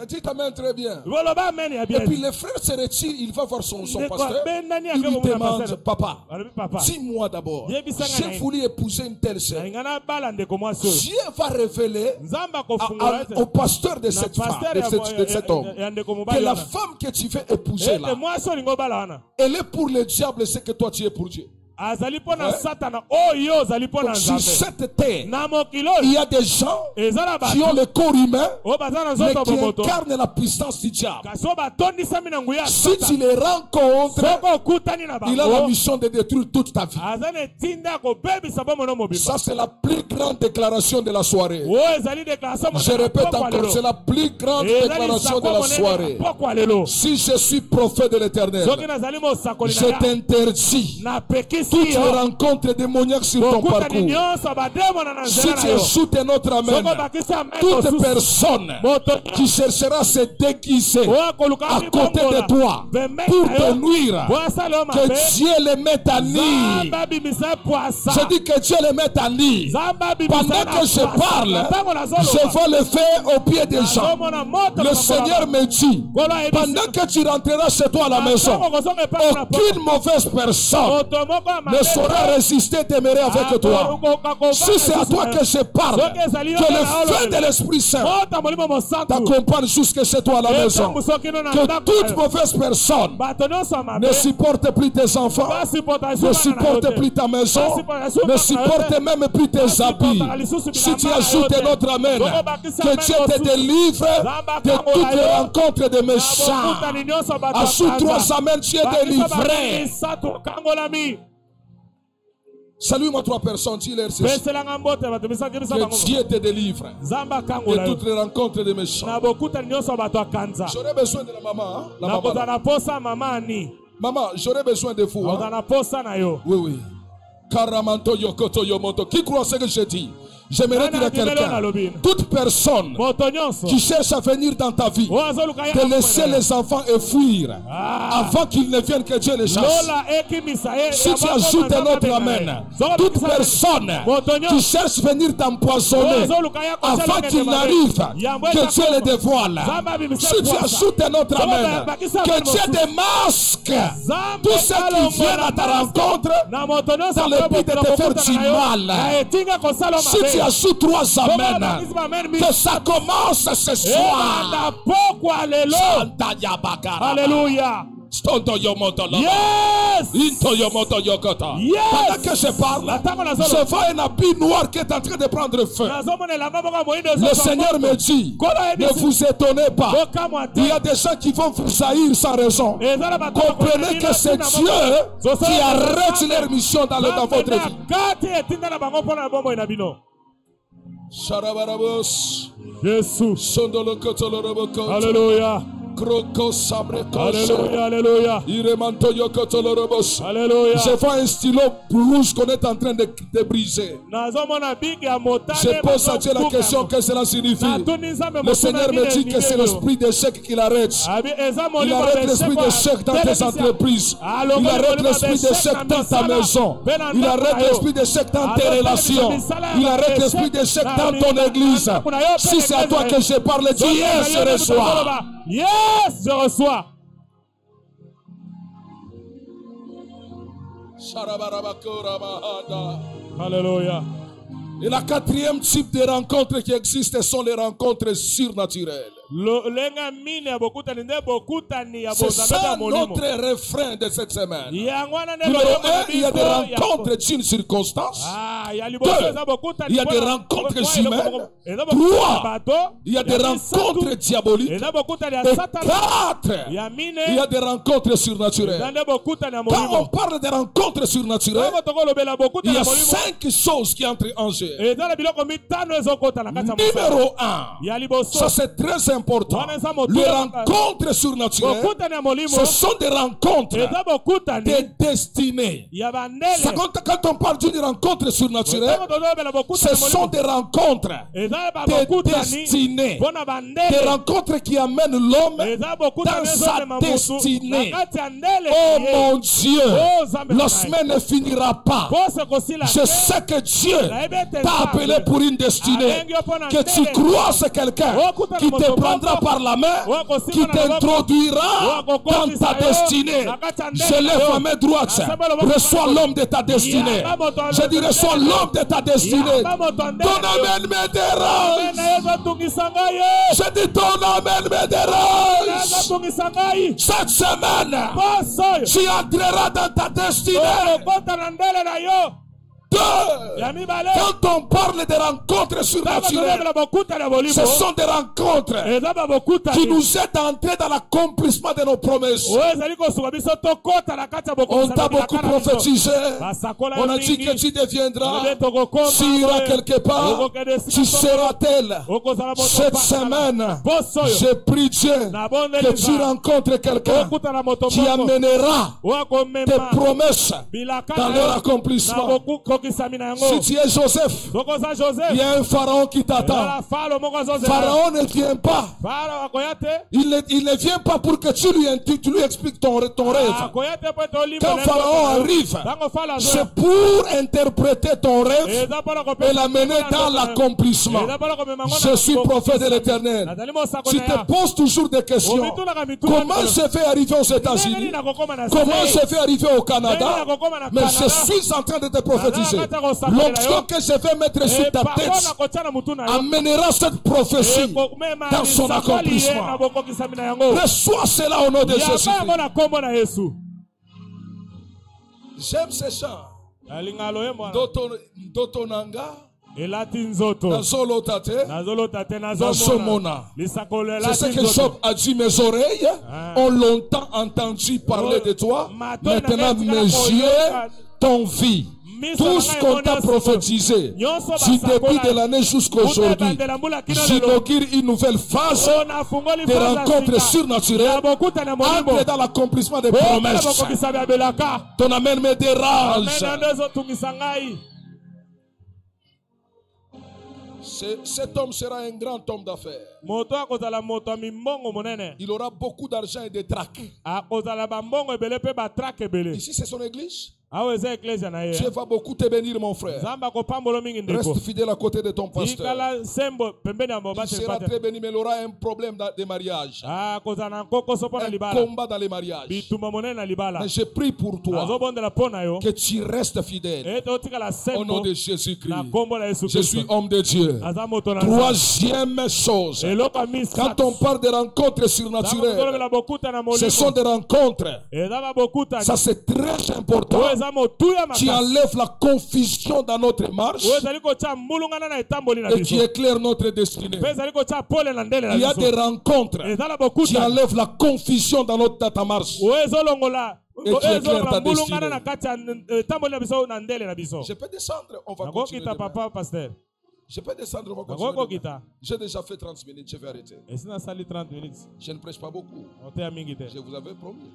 Dis ta main très bien. Boloba amen ya Et bien. puis le frère se retire, il va voir son Ndeko pasteur. abendani Il lui akemo na demande, pasteur. papa, Alobi papa. dis-moi d'abord, Yebisanga na j'ai ye. voulu épouser une telle sœur. Nalinga na bala ndeko mwasi oyo. Dieu va révéler Nzambe akofungola ete. au pasteur de Na cette femme, pasteur de cet homme, ya ndeko que mobali la wana. femme que tu veux épouser Ete là, mwasi olingo bala wana. elle est pour le diable, c'est que toi tu es pour Dieu. Azali mpona Ouais. satana oyo ozali mpona Donc, sur nzambe. cette terre, Na mokili il y oyo a des gens eza na qui ont bato le corps humain, oyo baza na mais nzoto qui bomoto. incarnent la puissance du diable. Kasi oyo batondisami na nguya ya Si tu satana. les rencontres, Soko okutani na il a la bango. mission de détruire toute ta vie. Aza na etinda ya kobebisa bomono mobimba. Ça, c'est la plus grande déclaration de la soirée. Oyo ezali déclaration Je répète encore, c'est la plus grande déclaration de la soirée. pokwa lelo. Si je suis prophète de l'Éternel, Soki nazali mosakoli je na ya. t'interdis Napekisi toutes les yo. rencontres démoniaques sur ton Bokutani parcours. nyonso bademona na Si nzela tu na yo. échoutes un autre Soko amen, bakisi amen toute mosusu. personne Moto qui cherchera à se déguiser oyo akoluka à côté de toi pour te nuire, que Dieu les mette à nu. Je dis que Dieu les mette à nu. Pendant que je parle, je vois le feu au pied des gens. Le Seigneur me dit, pendant que tu rentreras chez toi à la maison, aucune mauvaise personne ne saura résister, demeurer avec toi. Si c'est à toi que je parle, que le feu de l'Esprit Saint t'accompagne jusque chez toi à la maison. Que toute mauvaise personne ne supporte plus tes enfants, ne supporte plus ta maison, ne supporte même plus tes habits. Si tu ajoutes un autre amen, que Dieu te délivre de toutes les rencontres de méchants. Ajoute 3 amen, tu es délivré. Salue-moi 3 personnes, dis-leur ceci. Que Dieu te délivre de toutes les rencontres de méchants. J'aurais besoin de la maman. Hein? La maman. Maman, j'aurais besoin de vous. Hein? Oui, oui. Karamanto yokoto yomoto. Qui croit ce que je dis? J'aimerais dire à quelqu'un, toute personne qui cherche à venir dans ta vie, de laisser les enfants et fuir avant qu'ils ne viennent, que Dieu les chasse. Si tu ajoutes un autre amen, toute personne qui cherche à venir t'empoisonner avant qu'il n'arrive, que Dieu les dévoile. Si tu ajoutes un autre amen, que Dieu démasque tous ceux qui viennent à ta rencontre dans le but de te faire du mal. Si tu ajoutes 3 amen, que ça commence ce soir. Alléluia. Stondo yomoto laba. Yes. Into yomoto yokota. Yes. Pendant que je parle, je vois un habit noir qui est en train de prendre feu. Le Seigneur me dit, ne vous étonnez pas. Il y a des gens qui vont vous haïr sans raison. Comprenez que c'est Dieu qui arrête leur mission dans votre vie. Sharabarabos. Jésus. Sondolo kotolo roboko. Alléluia. Kroko sabre Alléluia, alléluia. Iremanto yokotolo robos. Alléluia. Je vois un stylo rouge qu'on est en train de briser. Je pose à Dieu la question que cela signifie. Le Seigneur me dit que c'est l'esprit d'échec qui l'arrête. Il arrête l'esprit d'échec dans tes entreprises. Il arrête l'esprit d'échec dans ta maison. Il arrête l'esprit d'échec dans tes relations. Il arrête l'esprit d'échec dans ton église. Si c'est à toi que je parle, dis yes, je reçois. Yes, je reçois. Alléluia. Et la quatrième type de rencontres qui existe sont les rencontres surnaturelles. C'est ça notre refrain de cette semaine. Numéro 1, il y a des rencontres d'une circonstance. 2, il y a des rencontres humaines. 3, il y a des rencontres diaboliques. Et 4, il y a des rencontres surnaturelles. Quand on parle de rencontres surnaturelles, il y a 5 choses qui entrent en jeu. Numéro 1, ça c'est très important. Les rencontres surnaturelles, ce sont des rencontres de destinée. Quand on parle d'une rencontre surnaturelle, ce sont des rencontres de destinée. Des rencontres qui amènent l'homme dans sa destinée. Oh mon Dieu, la semaine ne finira pas. Je sais que Dieu t'a appelé pour une destinée. Que tu crois c'est quelqu'un qui te prendra par la main, qui t'introduira dans ta destinée. Je lève ma main droite. Reçois l'homme de ta destinée. Je dis reçois l'homme de ta destinée. Ton amen me dérange. Je dis ton amen me dérange. Cette semaine, tu entreras dans ta destinée. 2. Quand on parle de rencontres surnaturelles, ce sont des rencontres qui nous aident à entrer dans l'accomplissement de nos promesses. On t'a beaucoup prophétisé. On a dit que tu deviendras, tu iras quelque part, tu seras tel. Cette semaine, je prie Dieu que tu rencontres quelqu'un qui amènera tes promesses dans leur accomplissement. Si tu es Joseph, il y a un pharaon qui t'attend. Pharaon ne vient pas. Il ne vient pas pour que tu lui expliques ton rêve. Quand Pharaon arrive, c'est pour interpréter ton rêve et l'amener dans l'accomplissement. Je suis prophète de l'Éternel. Tu te poses toujours des questions. Comment je fais arriver aux États-Unis? Comment je fais arriver au Canada? Mais je suis en train de te prophétiser. L'option que je vais mettre sur ta tête amènera cette prophétie dans son accomplissement. Reçois cela au nom de Jésus. J'aime ces chants. Dotonanga. C'est ce que Job a dit. Mes oreilles ont longtemps entendu parler de toi. Maintenant mes yeux t'ont vu. Tout ce qu'on t'a prophétisé du début de l'année jusqu'à aujourd'hui, j'inaugure une nouvelle phase de rencontres surnaturelles. Entre dans l'accomplissement des promesses. Ton amen me dérange. Cet homme sera un grand homme d'affaires. Il aura beaucoup d'argent et de trac. Ici, c'est son église. awa eza ecclesia na ye Dieu va beaucoup te bénir, mon frère. nzambe akopambola mingi ndeko Reste fidèle à côté de ton pasteur. tikala sembo pembeni ya Il mobate sera très béni, mais il aura un problème de mariage. kozala na nkokoso mpo na Un libala combat dans les mariages. bitumba monene na libala Mais je prie pour toi azobondela mpo na yo que tu restes fidèle. ete otikala Au nom sembo de Jésus-Christ. na nkombo na yesu Je suis kristo homme de Dieu. aza moto na nzambe Troisième chose. eloko ya Quand on parle de rencontres surnaturelles, tolobela bokuta na ce sont molimo des rencontres. eza babokutani Ça, c'est très important. oyo eza motuya Qui makasi enlève la confusion dans notre marche oyo ezali kotya mbulungana na etamboli na et qui biso éclaire notre destinée. mpe ezali kotya pole na ndele na Il y a des biso rencontres eza na qui bokutani enlèvent la confusion dans ta marche. oyo ezolongola Et qui éclaire ta mbulungana destinée. na kati ya etamboli na biso na ndele na biso Je peux descendre, on va continuer. nakokita demain. papa pasteur Je peux descendre, on va continuer. demain. nakokokita J'ai déjà fait 30 minutes, je vais arrêter. esi nasali 30 minutes Je ne prêche pas beaucoup. oteya mingi te Je vous avais promis.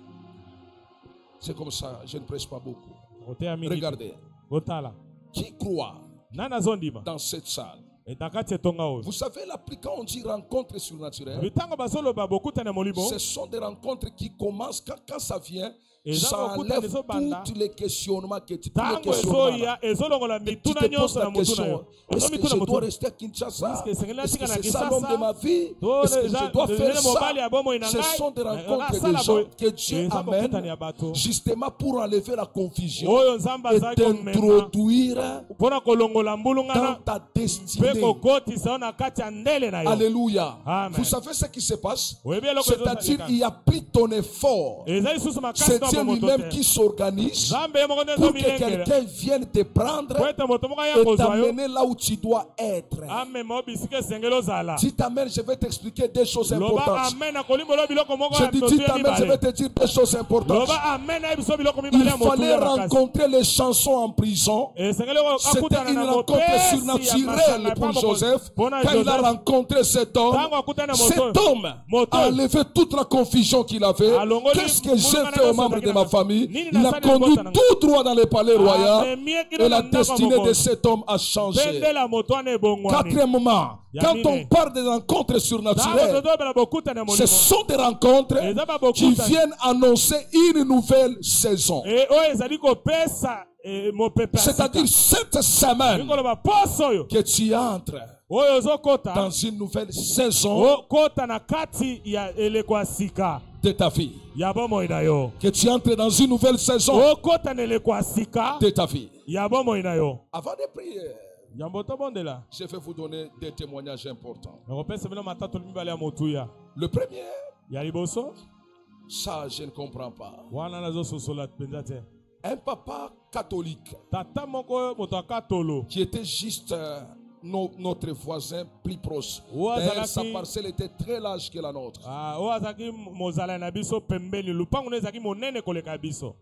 C'est comme ça, je ne prêche pas beaucoup. oteya mingi te Regardez, otala qui croit nani azondima dans cette salle? eta kati etonga oyo Vous savez, quand on dit rencontre surnaturelle, bitango bazoloba bokutani ya molimo ce sont des rencontres qui commencent quand ça vient. Et Ça dans beaucoup enlève de banda, tous les questionnements que tu ntango as. ezoya ezolongola Tu mituna te poses nyonso la na motu na question, yo est-ce ozo que mituna je dois motu rester à Kinshasa? Est-ce que c'est Est-ce que na c'est ça Kinshasa? l'homme de ma vie? To Est-ce que eza- je dois faire lelo mobali ya bomoi na ça? Ce ngai, sont des rencontres asala de gens boye. que Dieu Eza bokutani amène ya bato justement pour enlever la confusion oyo nzambe et azali komema t'introduire mpona kolongola dans mbulungana ta mpe destinée. kokotisa yo na kati ya ndele na yo Alléluia. Amen. Vous savez ce qui se passe? oyebi eloko C'est-à-dire, ezosalika il n'y a plus ton effort. eza lisusu makasi C'est to Dieu moto lui-même te qui s'organise nzambe ye moko nde pour que ezomilengela quelqu'un vienne te prendre po ete moto moko aya et kozwa yo t'amener là où tu dois être. amema yo bisika esengeli ozala Si t'amènes, je vais t'expliquer des choses loba importantes. amen akolimbola biloko moko Je ya dis, motu si ya t'amènes, je vais mibale te dire des choses importantes. loba amen ayebi biso biloko mibale Il ya motu fallait ya makasi rencontrer les chansons en prison. esengeli C'était akutana une na rencontre mopesi ya surnaturelle masanga pour epa Joseph. mpona Quand il a Joseph rencontré cet homme, ntango akutani na cet moto homme moto a enlevé toute la confusion qu'il avait. alongoli Qu'est-ce que j'ai mbulungana fait aux nyonso membres de ezalaki ma na- famille? nini Il a nasali conduit libota na ngai? tout droit dans le palais royal. Amemi kino Et la na ndako ya destinée de mokonzi. cet homme a changé. bendela moto wana ebongwani Quatrièmement, quand on parle des rencontres ntango surnaturelles, tozobela bokutani ya ce molimo sont des rencontres eza qui babokutani viennent annoncer une nouvelle saison. oyo ezali kopesa mopepe ya C'est-à-dire sika cette semaine likoloba poso oyo que tu entres oyo ozokota dans une nouvelle saison okota na kati ya eleko ya sika de ta vie. ya bomoi na yo Que tu entres dans une nouvelle saison okota na eleko ya sika de ta vie. ya bomoi na yo Avant de prier, yambo tobondela je vais vous donner des témoignages importants. nakopesa bino matatoli mibale ya motuya Le premier, ya liboso ça je ne comprends pas. wana nazososola mpenza te Un papa catholique tata moko moto akatolo qui était juste notre voisin plus proche. Ouais, D'ailleurs, ça sa qui- parcelle était très large que la nôtre. oyo azalaki mozala na biso pembeni lupango no ezalaki monene koleka biso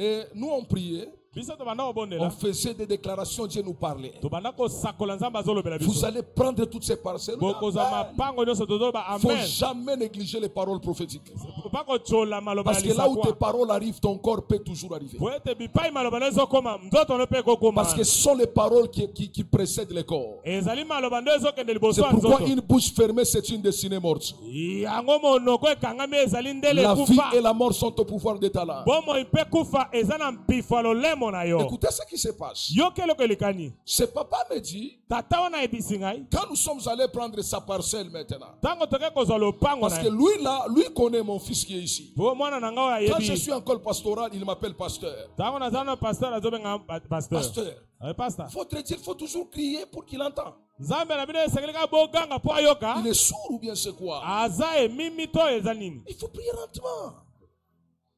Et nous on priait, biso tobanda on kobondela faisait des déclarations, Dieu nous parlait. tobanda kosakola nzambe azolobela Vous biso allez prendre toutes ces parcelles. bokozwa mapango nyonso tozoloba Il ne faut amen jamais négliger les paroles prophétiques. pa kotyola maloba Parce ya que là où tes lisakwa paroles arrivent, ton corps peut toujours arriver. po ete bipai maloba no ezokoma nzoto no mpe ekokoma Parce que ce sont les paroles qui précèdent les corps. ezali maloba nde ezokende liboso C'est ya pourquoi nzoto une bouche fermée, c'est une destinée morte. yango monoko ekangami ezali ndele La vie ekufa et la mort sont au pouvoir de ta langue. bomoi mpe kufa eza na mpifo ya lolemo na yo Écoutez ce qui se passe. yoki eloko elekani Ce papa me dit, tata wana ayebisi ngai quand nous sommes allés prendre sa parcelle maintenant, ntango toke kozwa lopango parce na que ye lui là, lui connaît mon fils qui est ici. po mwana na ngai oyo Quand je ayebi suis encore pastoral, il m'appelle pasteur. ntango naza na paster azobenga paster Pasteur, pasta il faut toujours crier pour qu'il entende. nzambe na bino esengeli kaka boganga mpo ayoka Il est sourd ou bien c'est quoi? aza emimi to eza nini Il faut prier lentement.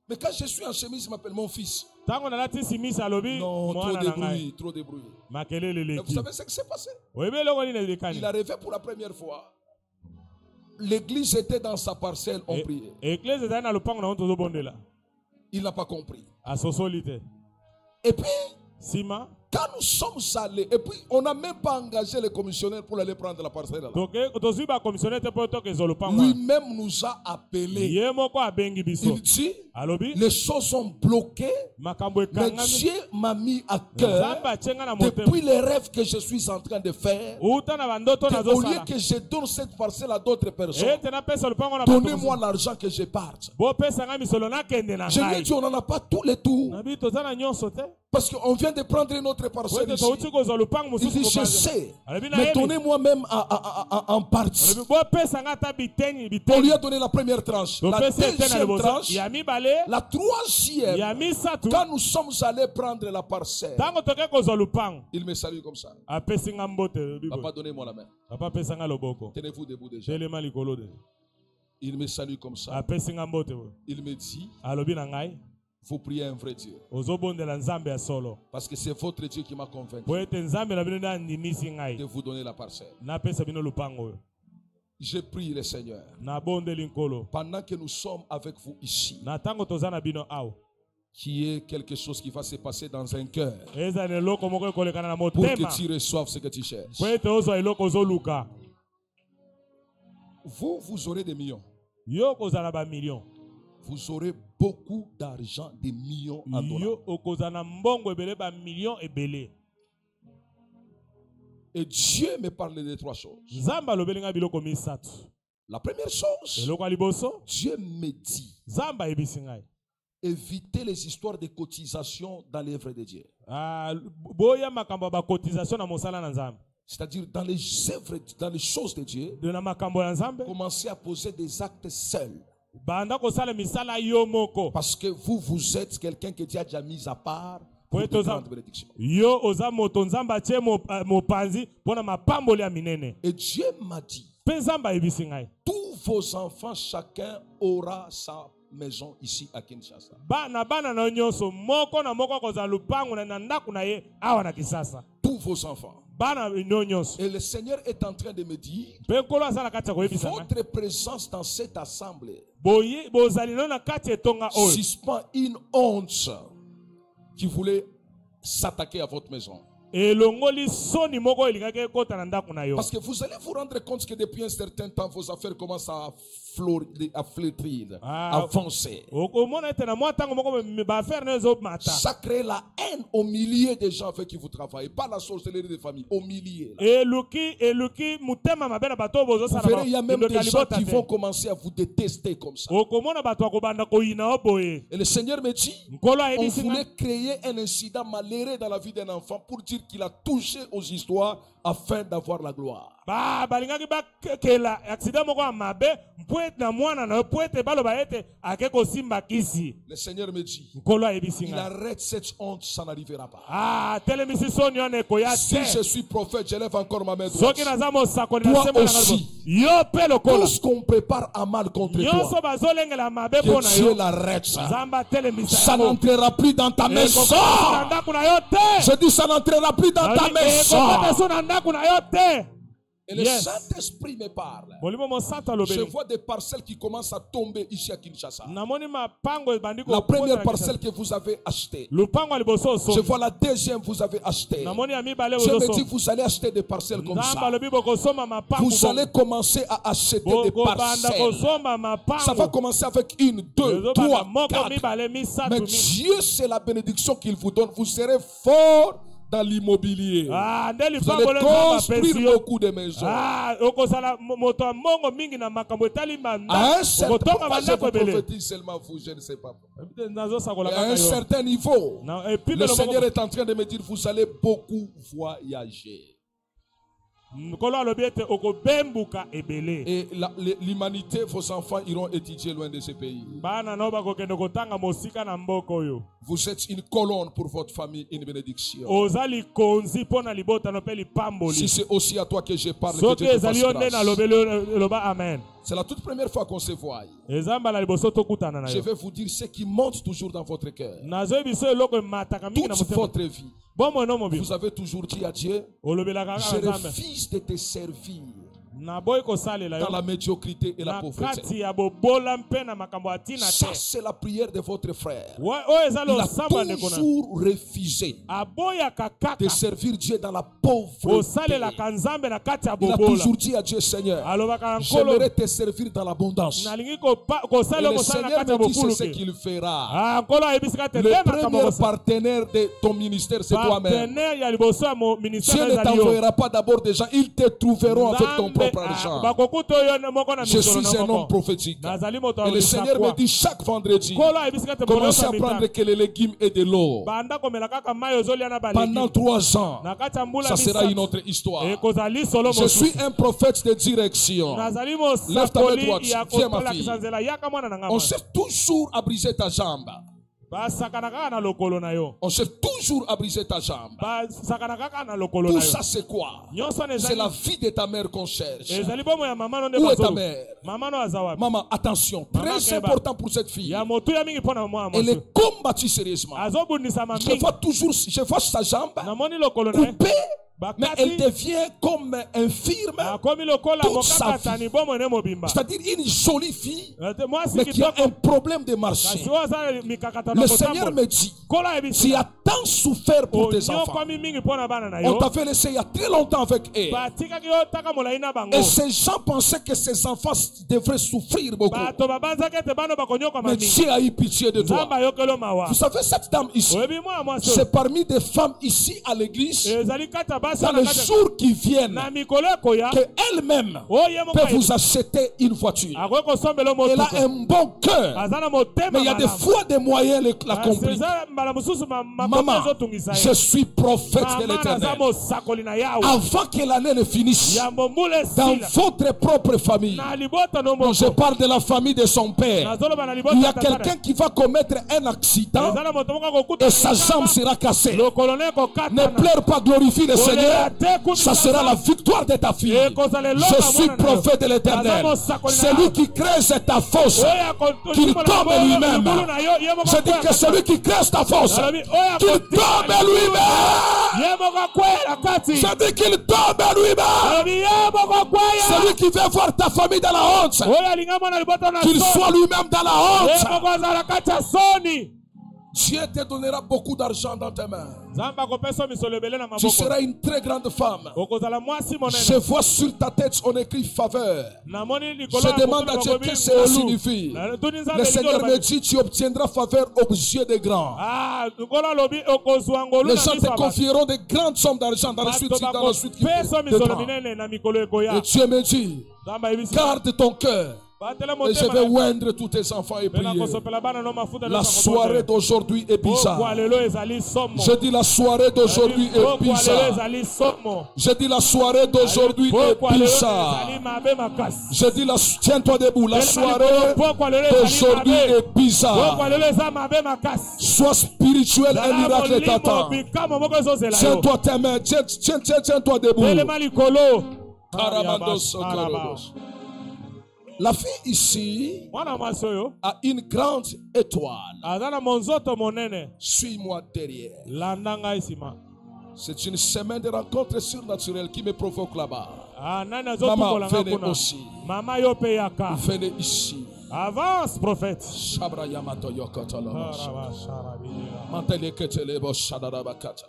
Mais quand je suis en chemise, il m'appelle mon fils. ntango nalati simisi alobi Non, trop mwana de na ngai bruit, trop de bruit. makelele Mais vous eleki savez ce qui s'est passé? oyebi eloko nini Il elekani arrivait pour la première fois. L'église était dans sa parcelle, on priait. eklese ezali na lopango na ngo tozobondela Il n'a pas compris. asosoli te Et puis, nsima Quand nous sommes allés, et puis on n'a même pas engagé les commissionnaires pour aller prendre la parcelle là. Lui-même nous a appelés. Il dit, les choses sont bloquées, mais Dieu m'a mis à cœur, depuis les rêves que je suis en train de faire, au lieu que je donne cette parcelle à d'autres personnes, donnez-moi l'argent que je parte. Je lui ai dit, on n'en a pas tous les tours. Parce qu'on vient de prendre une autre parcelle ici. Il dit, je sais, mais donnez-moi même en partie. On lui a donné la première tranche, la deuxième tranche, la troisième. Quand nous sommes allés prendre la parcelle, il me salue comme ça. Papa, donnez-moi la main. Tenez-vous debout déjà. Il me salue comme ça. Il me dit, vous priez un vrai Dieu. Parce que c'est votre Dieu qui m'a convaincu de vous donner la parcelle. Je prie le Seigneur. Pendant que nous sommes avec vous ici, qu'il y ait quelque chose qui va se passer dans un cœur pour que tu reçoives ce que tu cherches. Vous aurez des millions. Vous aurez beaucoup d'argent, des millions à donner. Et Dieu me parle de trois choses. La première chose, Dieu me dit, évitez les histoires de cotisation dans l'œuvre de Dieu. C'est-à-dire dans les œuvres, dans les choses de Dieu, commencez à poser des actes seuls. Parce que vous êtes quelqu'un que Dieu a déjà mis à part pour de grandes bénédictions. Et Dieu m'a dit, tous vos enfants, chacun aura sa maison ici à Kinshasa. Tous vos enfants. Et le Seigneur est en train de me dire, votre présence dans cette assemblée suspend une honte qui voulait s'attaquer à votre maison. Parce que vous allez vous rendre compte que depuis un certain temps, vos affaires commencent à flétrir, à avancer. Ça crée la haine au milieu des gens avec qui vous travaillez. Pas la sorcellerie des familles, au milieu. Vous verrez, il y a même des gens qui vont commencer à vous détester comme ça. Et le Seigneur me dit, on voulait créer un incident malheureux dans la vie d'un enfant pour dire qu'il a touché aux histoires afin d'avoir la gloire. Le Seigneur me dit, il arrête cette honte, ça n'arrivera pas. Si je suis prophète, j'élève encore ma main droite. Toi aussi, tout ce qu'on prépare à mal contre toi, que Dieu l'arrête ça. Ça n'entrera plus dans ta maison. Je dis, ça n'entrera plus dans ta maison. Et le Saint-Esprit me parle. Je vois des parcelles qui commencent à tomber ici à Kinshasa. La première parcelle que vous avez achetée. Je vois la deuxième que vous avez achetée. Je me dis, vous allez acheter des parcelles comme ça. Vous allez commencer à acheter des parcelles. Ça va commencer avec 1, 2, 3, 4. Mais Dieu, c'est la bénédiction qu'il vous donne. Vous serez fort dans l'immobilier. Vous allez construire beaucoup de maisons. À un certain moment, je vous prophétise seulement vous, je ne sais pas. À un certain niveau, le Seigneur est en train de me dire, vous allez beaucoup voyager. Et l'humanité, vos enfants iront étudier loin de ce pays. Vous êtes une colonne pour votre famille, une bénédiction. Si c'est aussi à toi que je parle, que Dieu te fasse grâce. C'est la toute première fois qu'on se voit. Je vais vous dire ce qui monte toujours dans votre cœur. Toute votre vie, vous avez toujours dit à Dieu, je refuse de te servir naboyi kosalela dans yo la médiocrité et la na pauvreté. kati ya bobola mpe na makambo ya ntina Ça, te c'est la prière de votre frère. oyo eza Il a losamba ndeko na toujours refusé aboyaka de kaka servir Dieu dans la pauvreté. kosalelaka nzambe na kati ya Il a bobola toujours dit à Dieu, Seigneur, alobaka na nkolo j'aimerais te servir dans l'abondance. nalingi Et kosala le kosala na Seigneur kati ya me dit, c'est bofulu ce ke qu'il fera. nkolo ayebisika te Le nde makambo premier kosala partenaire de ton ministère, c'est toi-même. partenaire ya liboso ya Dieu ministère ne ezali yo t'envoyera pas d'abord des gens, ils te trouveront avec ton Nzambe, propre argent. bakokuta oyo moko na Je misolo suis na un homme moko prophétique. nazali moto Et le Seigneur me dit chaque vendredi, nkolo ayebisika te commencez à bolosa prendre mitano que les légumes et de l'eau. banda komela kaka mai ozolia na Pendant baleki 3 ans, na kati ya mbula ça sera une misato autre histoire. ekozali solo Je suis mosusu un prophète de direction. nazali Lève ta main droite. mosakoli ya Viens, ma kolakisa fille. nzela yaka mwana na On ngama cherche toujours à briser ta jambe. basakana kaka na lokolo na yo On cherche toujours à briser ta jambe. basakana kaka na lokolo Tout na yo ça, c'est quoi? nyonso wana C'est la ezali vie de ta mère qu'on cherche. ezali bomo ya mama no nde Où est ta bazolu mère? mama no aza wapi Maman, attention, Maman très Keba. important pour cette fille. ya motuya mingi mpo na mwana Elle mwasi est combattue sérieusement. azobundisama Je mingi vois toujours, je vois sa jambe namoni lokolo na ye coupée, mais elle bakati devient comme infirme. akomi lokola toute sa mokakatani bomo ne mobimba C'est-à-dire une jolie fille, mwasi mais qui a kitoko un problème de marché. kasi oyo aza mikakatano Le Seigneur me dit, nkolo tu ayebisi as tant souffert pour tes enfants. onyokwami mingi mpo na bana na On yo t'avait laissé il y a très longtemps avec eux. batikaki yo taka molai na bango Et ces gens pensaient que ces enfants devraient souffrir beaucoup. bato babanzaki ete bana bakonyokwama Mais mingi Dieu a eu pitié de toi. nzambe ayokeli mawa Vous savez, cette dame ici, oyebi mwana mwasi c'est parmi des femmes ici à l'église, ezali kati ya basi dans na les kati jours qui viennent, na mikolo ekoya qu'elle-même oyo ye moko peut vous acheter une voiture. akoki kosombela Elle a motuka un bon cœur, aza na motema mais il y a des fois des moyens Kasi l'accomplir. eza mbala mosusu makomi Maman, ezotungisa je ye suis prophète de mama naza l'éternel. mosakoli na yawe Avant que l'année ne finisse, yambo mbula dans esila votre propre famille, na libota no non, je moko parle de la famille de son père, nazoloba na il y libota a quelqu'un qui va commettre un accident eza na moto moko akokuta et sa jambe sera cassée. lokolo ne Ne ekokatana pleure pas, glorifie le Seigneur. te Ça sera la victoire de ta fille. Je suis prophète de l'éternel. Celui qui creuse ta fosse, qu'il tombe lui-même. Je dis que celui qui creuse ta fosse, qu'il tombe lui-même. ye moko akwela kati Je dis qu'il tombe lui-même. alobi ye moko akwaya Celui qui veut voir ta famille dans la honte, oyo alinga mwana libota na qu'il soit lui-même dans la ye honte. moko azala kati ya soni Dieu te donnera beaucoup d'argent dans tes mains. nzambe akopesa misolo ebele na Tu maboko seras une très grande femme. okozala mwasi Je monene vois sur ta tête, on écrit faveur. namoni likolo Je demande à Dieu qu'est-ce que cela signifie. Le Seigneur me dit, tu obtiendras faveur aux yeux des grands. nkolo alobi okozwa ngolu Les na gens miso te ya bato confieront de grandes sommes d'argent dans la suite, bato dans la suite qui bakopesa de misolo temps. minene na mikolo ekoya Et Dieu me dit, nzambe ayebisi garde ton cœur. batela Et je vais oindre tous tes enfants et mpe prier. nakosopela bana no mafuta La soirée d'aujourd'hui est bizarre. pokwa lelo ezali somo Je dis la soirée d'aujourd'hui est pokwa lelo bizarre. ezali somo Je dis la soirée d'aujourd'hui est pokwa lelo bizarre. ezali mabe makasi Je dis tiens-toi debout. La soirée pokwa lelo ezali d'aujourd'hui mabe est bizarre. pokwa lelo eza mabe makasi Sois spirituel, un miracle t'attend. bikamo moko ezozela yo Tiens-toi tes mains, tiens-toi debout. telema likolo Karamandos, Karamandos. La fille ici mwana mwasi oyo a une grande étoile. aza na monzoto monene Suis-moi derrière. landa ngai nsima C'est une semaine de rencontres surnaturelles qui me provoque là-bas. nani Maman, azotukola nga venez kuna aussi. mama yo mpe yaka Venez ici. avance prophète Shabra Yamato Yokotolobos. Manteleketele Boshadabakata.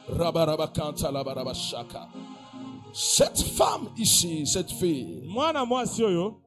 Rabarabakanta Labarabashaka. Cette femme ici, cette fille, mwana mwasi oyo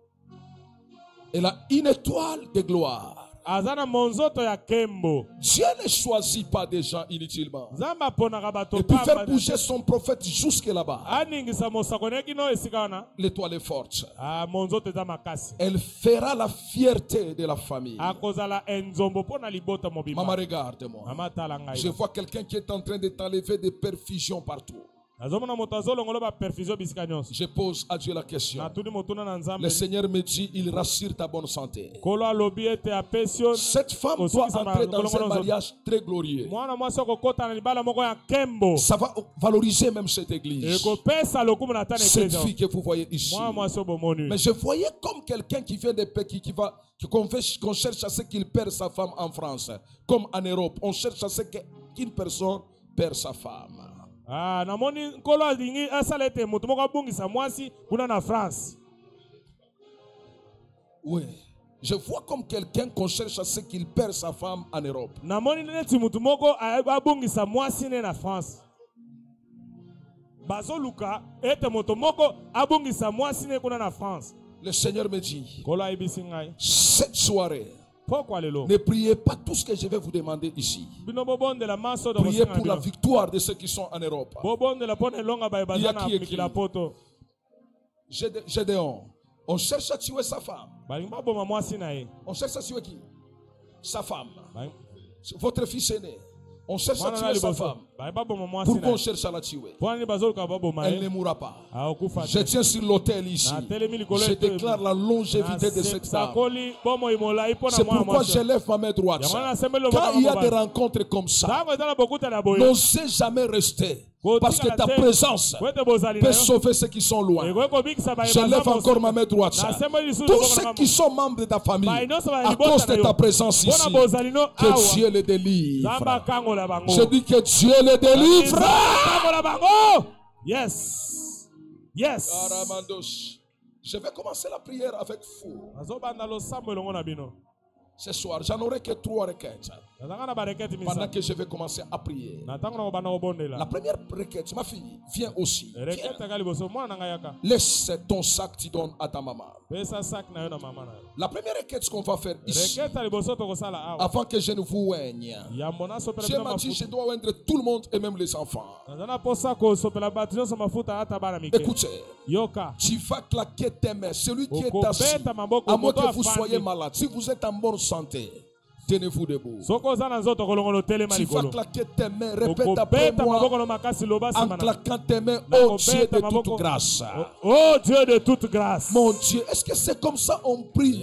elle a une étoile de gloire. aza na monzoto ya nkembo Dieu ne choisit pas des gens inutilement. nzambe aponaka bato Et puis faire pamba bouger son prophète jusque là-bas. aningisa mosakoli ekino esika wana L'étoile est forte. monzoto eza makasi Elle fera la fierté de la famille. akozala enzombo mpo na libota Maman, mobimba regarde-moi. mama tala Je ngai vois quelqu'un qui est en train de t'enlever des perfusions partout. nazomona moto azolongola baperfusion bisika nyonso Je pose à Dieu la question. natuni motuna na Le nzambe Seigneur me dit, il rassure ta bonne santé. nkolo alobi ete apesi yo Cette femme doit entrer dans un mariage très glorieux. mwana mwasi okokɔta na libala moko ya nkembo Ça va valoriser même cette église. ekopesa lokumu na ta na Cette eklezia fille que vous voyez ici. mwana mwasi obomoni Mais je voyais comme quelqu'un qui vient de pays, qu'on cherche à ce qu'il perd sa femme en France. Comme en Europe, on cherche à ce qu'une personne perd sa femme. Ah, namoni nkolo alingi asala ete moto moko abungisa mwasi kuna na France. Oui. Je vois comme quelqu'un qu'on cherche à ce qu'il perd sa femme en Europe. Namoni neti moto moko abungisa mwasi ne na France. Bazoluka ete moto moko abungisa mwasi ne kuna na France. Le Seigneur me dit, Kolo ayebisi ngai. cette soirée, Pourquoi lelo? ne priez pas tout ce que je vais vous demander ici. Bino bobonde la maso do Priez pour la victoire de ceux qui sont en Europe. Bobonde la pone longa ba Il y a bazana qui écrit? mikila poto. Gédéon, on cherche à tuer sa femme. Balimba boma mwasi na ye. On cherche à tuer qui? Sa femme. Balim- Votre fils aîné. On cherche à Mwana na tuer sa liboso. femme. Balimba boma mwasi Pourquoi na on ye. cherche à la tuer? Pwani bazoluka baboma Elle ne ye. mourra pas. Akufa. Je tiens sur l'autel ici. Je déclare la longévité de cette femme. C'est pourquoi je lève ma main droite. Quand il y a des rencontres comme ça, n'osez jamais rester. Parce que ta présence peut sauver ceux qui sont loin. Je lève encore ma main droite. Tous ceux qui sont membres de ta famille, à cause de ta présence ici, que Dieu les délivre. Je dis que Dieu les délivre. Yes. Yes. Je vais commencer la prière avec vous. Ce soir, j'en aurai que 3 requêtes. Pendant que je vais commencer à prier. La première requête, ma fille, viens aussi. Viens. Laisse ton sac, tu donnes à ta maman. La première requête qu'on va faire ici, avant que je ne vous oigne, Dieu m'a dit je dois oindre tout le monde et même les enfants. Écoutez, tu vas claquer tes mains. Celui qui est assis, à moins que vous soyez malade, si vous êtes en bonne santé, tenez-vous debout. Tu vas claquer tes mains, répète après moi, en claquant tes mains, oh Dieu de toute grâce. Oh Dieu de toute grâce. Mon Dieu, est-ce que c'est comme ça on prie?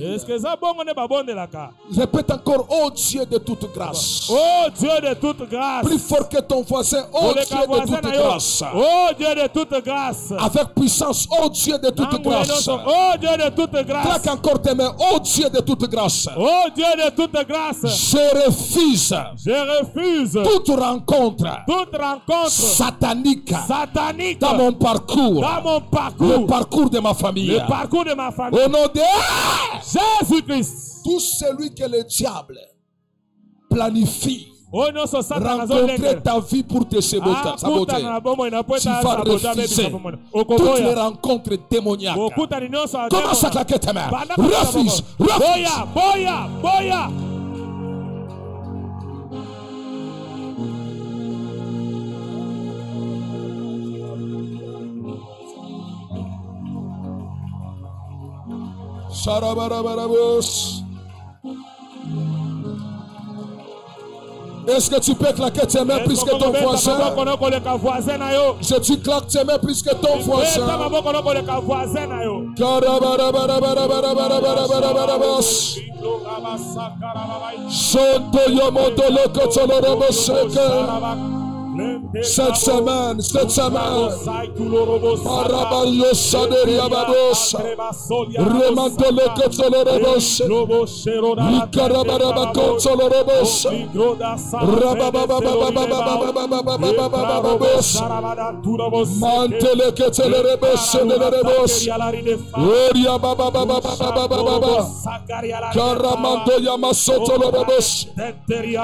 Répète encore, oh Dieu de toute grâce. Oh Dieu de toute grâce. Plus fort que ton voisin, oh Dieu de toute grâce. Oh Dieu de toute grâce. Avec puissance, oh Dieu de toute grâce. Oh Dieu de toute grâce. Claque encore tes mains, oh Dieu de toute grâce. Oh Dieu de toute grâce. Je refuse toute rencontre satanique dans mon parcours, le parcours de ma famille. Au nom de Jésus-Christ. Tout celui que le diable planifie rencontrer ta vie pour te saboter, tu vas refuser toutes les rencontres démoniaques. Commence à claquer tes mains. Refuse. Boya. Est-ce que tu peux claquer tes mains plus que ton voisin? Je dis claque tes mains plus que ton voisin. Cette semaine, Marabayo Saderia Babos, Remantolo Kotolorobos, Ikarabaraba Kotolorobos, Rabababababababababababos, Mantele Kotolorobos, Oria Babababababababa, Karamanto Yamasotolorobos,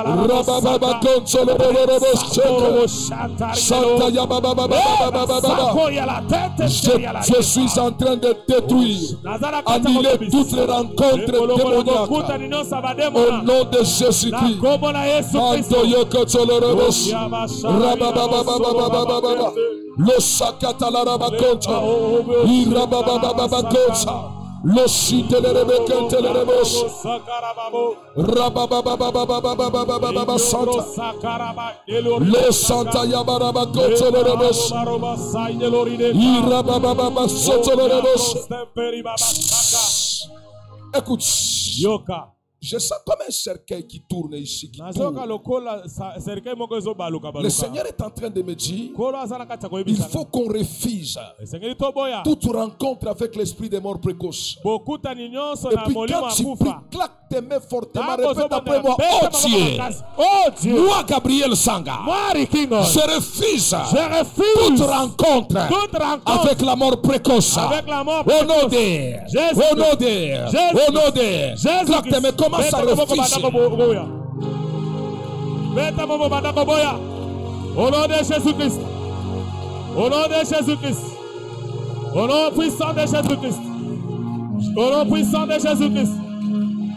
Rabababa Kotolorobos, Santa je suis en train de détruire, annuler toutes les rencontres démoniaques au nom de Jésus-Christ. Le Sakatalarabakota, Irababababakota. Le site de Rebecca Teleremos Rabababababababababababa Santa Le Santa Yabaraba Kotoleremos Irababababa Sotoleremos. Écoute, je sens comme un cercueil qui tourne ici, qui tourne. Le Seigneur est en train de me dire, il faut qu'on refuse toute rencontre avec l'esprit des morts précoces. Et puis quand tu pries, claque t'aimer fortement, répète après moi, oh oh Dieu, oh Dieu, moi Gabriel Sanga, moi Rikingo, je refuse refuse toute rencontre avec la mort précoce. avec la mort Au nom de Jésus. au nom de au nom de Jésus. Claque, mais comment ça refuse? Au nom de Jésus-Christ. Au nom de Jésus-Christ. Au nom puissant de Jésus-Christ. Au nom puissant de Jésus-Christ.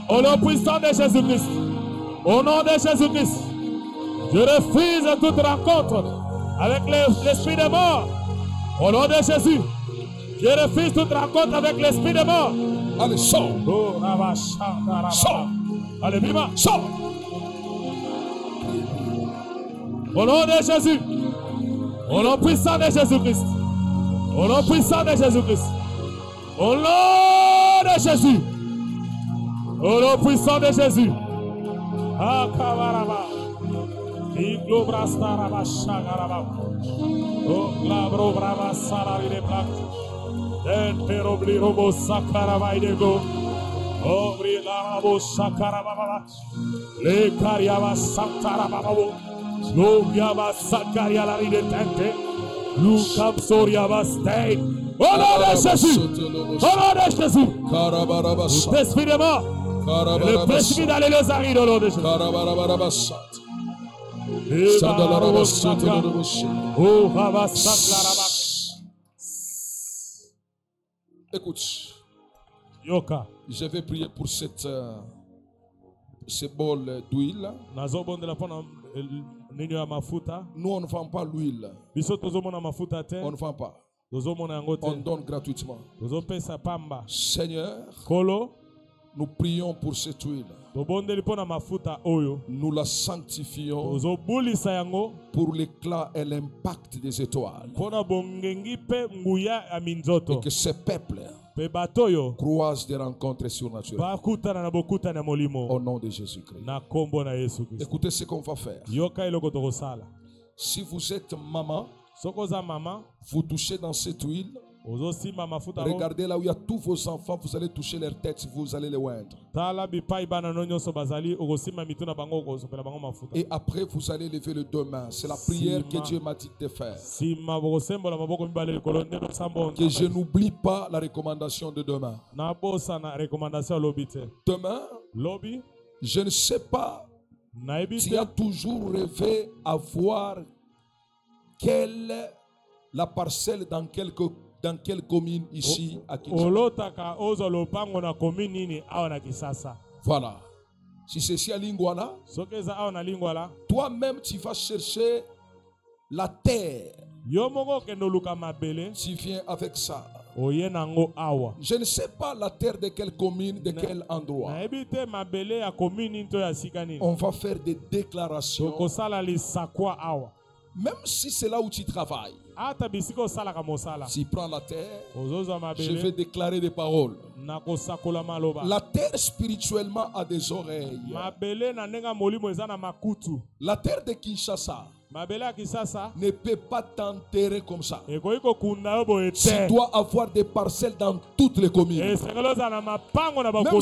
Au nom puissant de Jésus-Christ. Au nom de Jésus-Christ. Je refuse toute rencontre avec l'esprit de mort. Au nom de Jésus. Je refuse toute rencontre avec l'esprit de mort. Allez, sors. Oh, Sors. allez, viva. Sors. Au nom de Jésus. Au nom puissant de Jésus-Christ. Au nom puissant de Jésus-Christ. Au nom de Jésus. Au nom puissant de Jésus. Akabaraba. Iglo brastaraba shagaraba. Oh, glabro brava salari de black. Enterobli robo sakaraba idego. Obri larabo sakaraba. Le cariaba santaraba. Gloria Sakaria la ridente. Lucam Soria Bastei. Au nom de Jésus. Au nom de Jésus. L'esprit de mort. Le précipite d'aller les arides au nom de Jésus. Écoute. Yoka. Je vais prier pour ce bol d'huile. Nous, on ne vend pas l'huile. On ne vend pas. On donne gratuitement. Seigneur, nous prions pour cette huile. Nous la sanctifions pour l'éclat et l'impact des étoiles. Et que ce peuple croise des rencontres surnaturelles. Au nom de Jésus-Christ. Écoutez ce qu'on va faire. Si vous êtes maman, vous touchez dans cette huile. Regardez là où il y a tous vos enfants, vous allez toucher leur tête, vous allez les oindre. Et après, vous allez lever les deux mains. C'est la prière que Dieu m'a dit de faire. Que je n'oublie pas la recommandation de demain. Demain, je ne sais pas, tu as toujours rêvé à voir la parcelle dans quelle commune ici à Kinshasa. Voilà. Si c'est ici à Lingwala, toi-même tu vas chercher la terre. Tu viens avec ça. Je ne sais pas la terre de quelle commune, de quel endroit. On va faire des déclarations. Même si c'est là où tu travailles. Si prends la terre, je vais déclarer des paroles. La terre spirituellement a des oreilles. La terre de Kinshasa ne peut pas t'enterrer comme ça. Tu dois avoir des parcelles dans toutes les communes. Même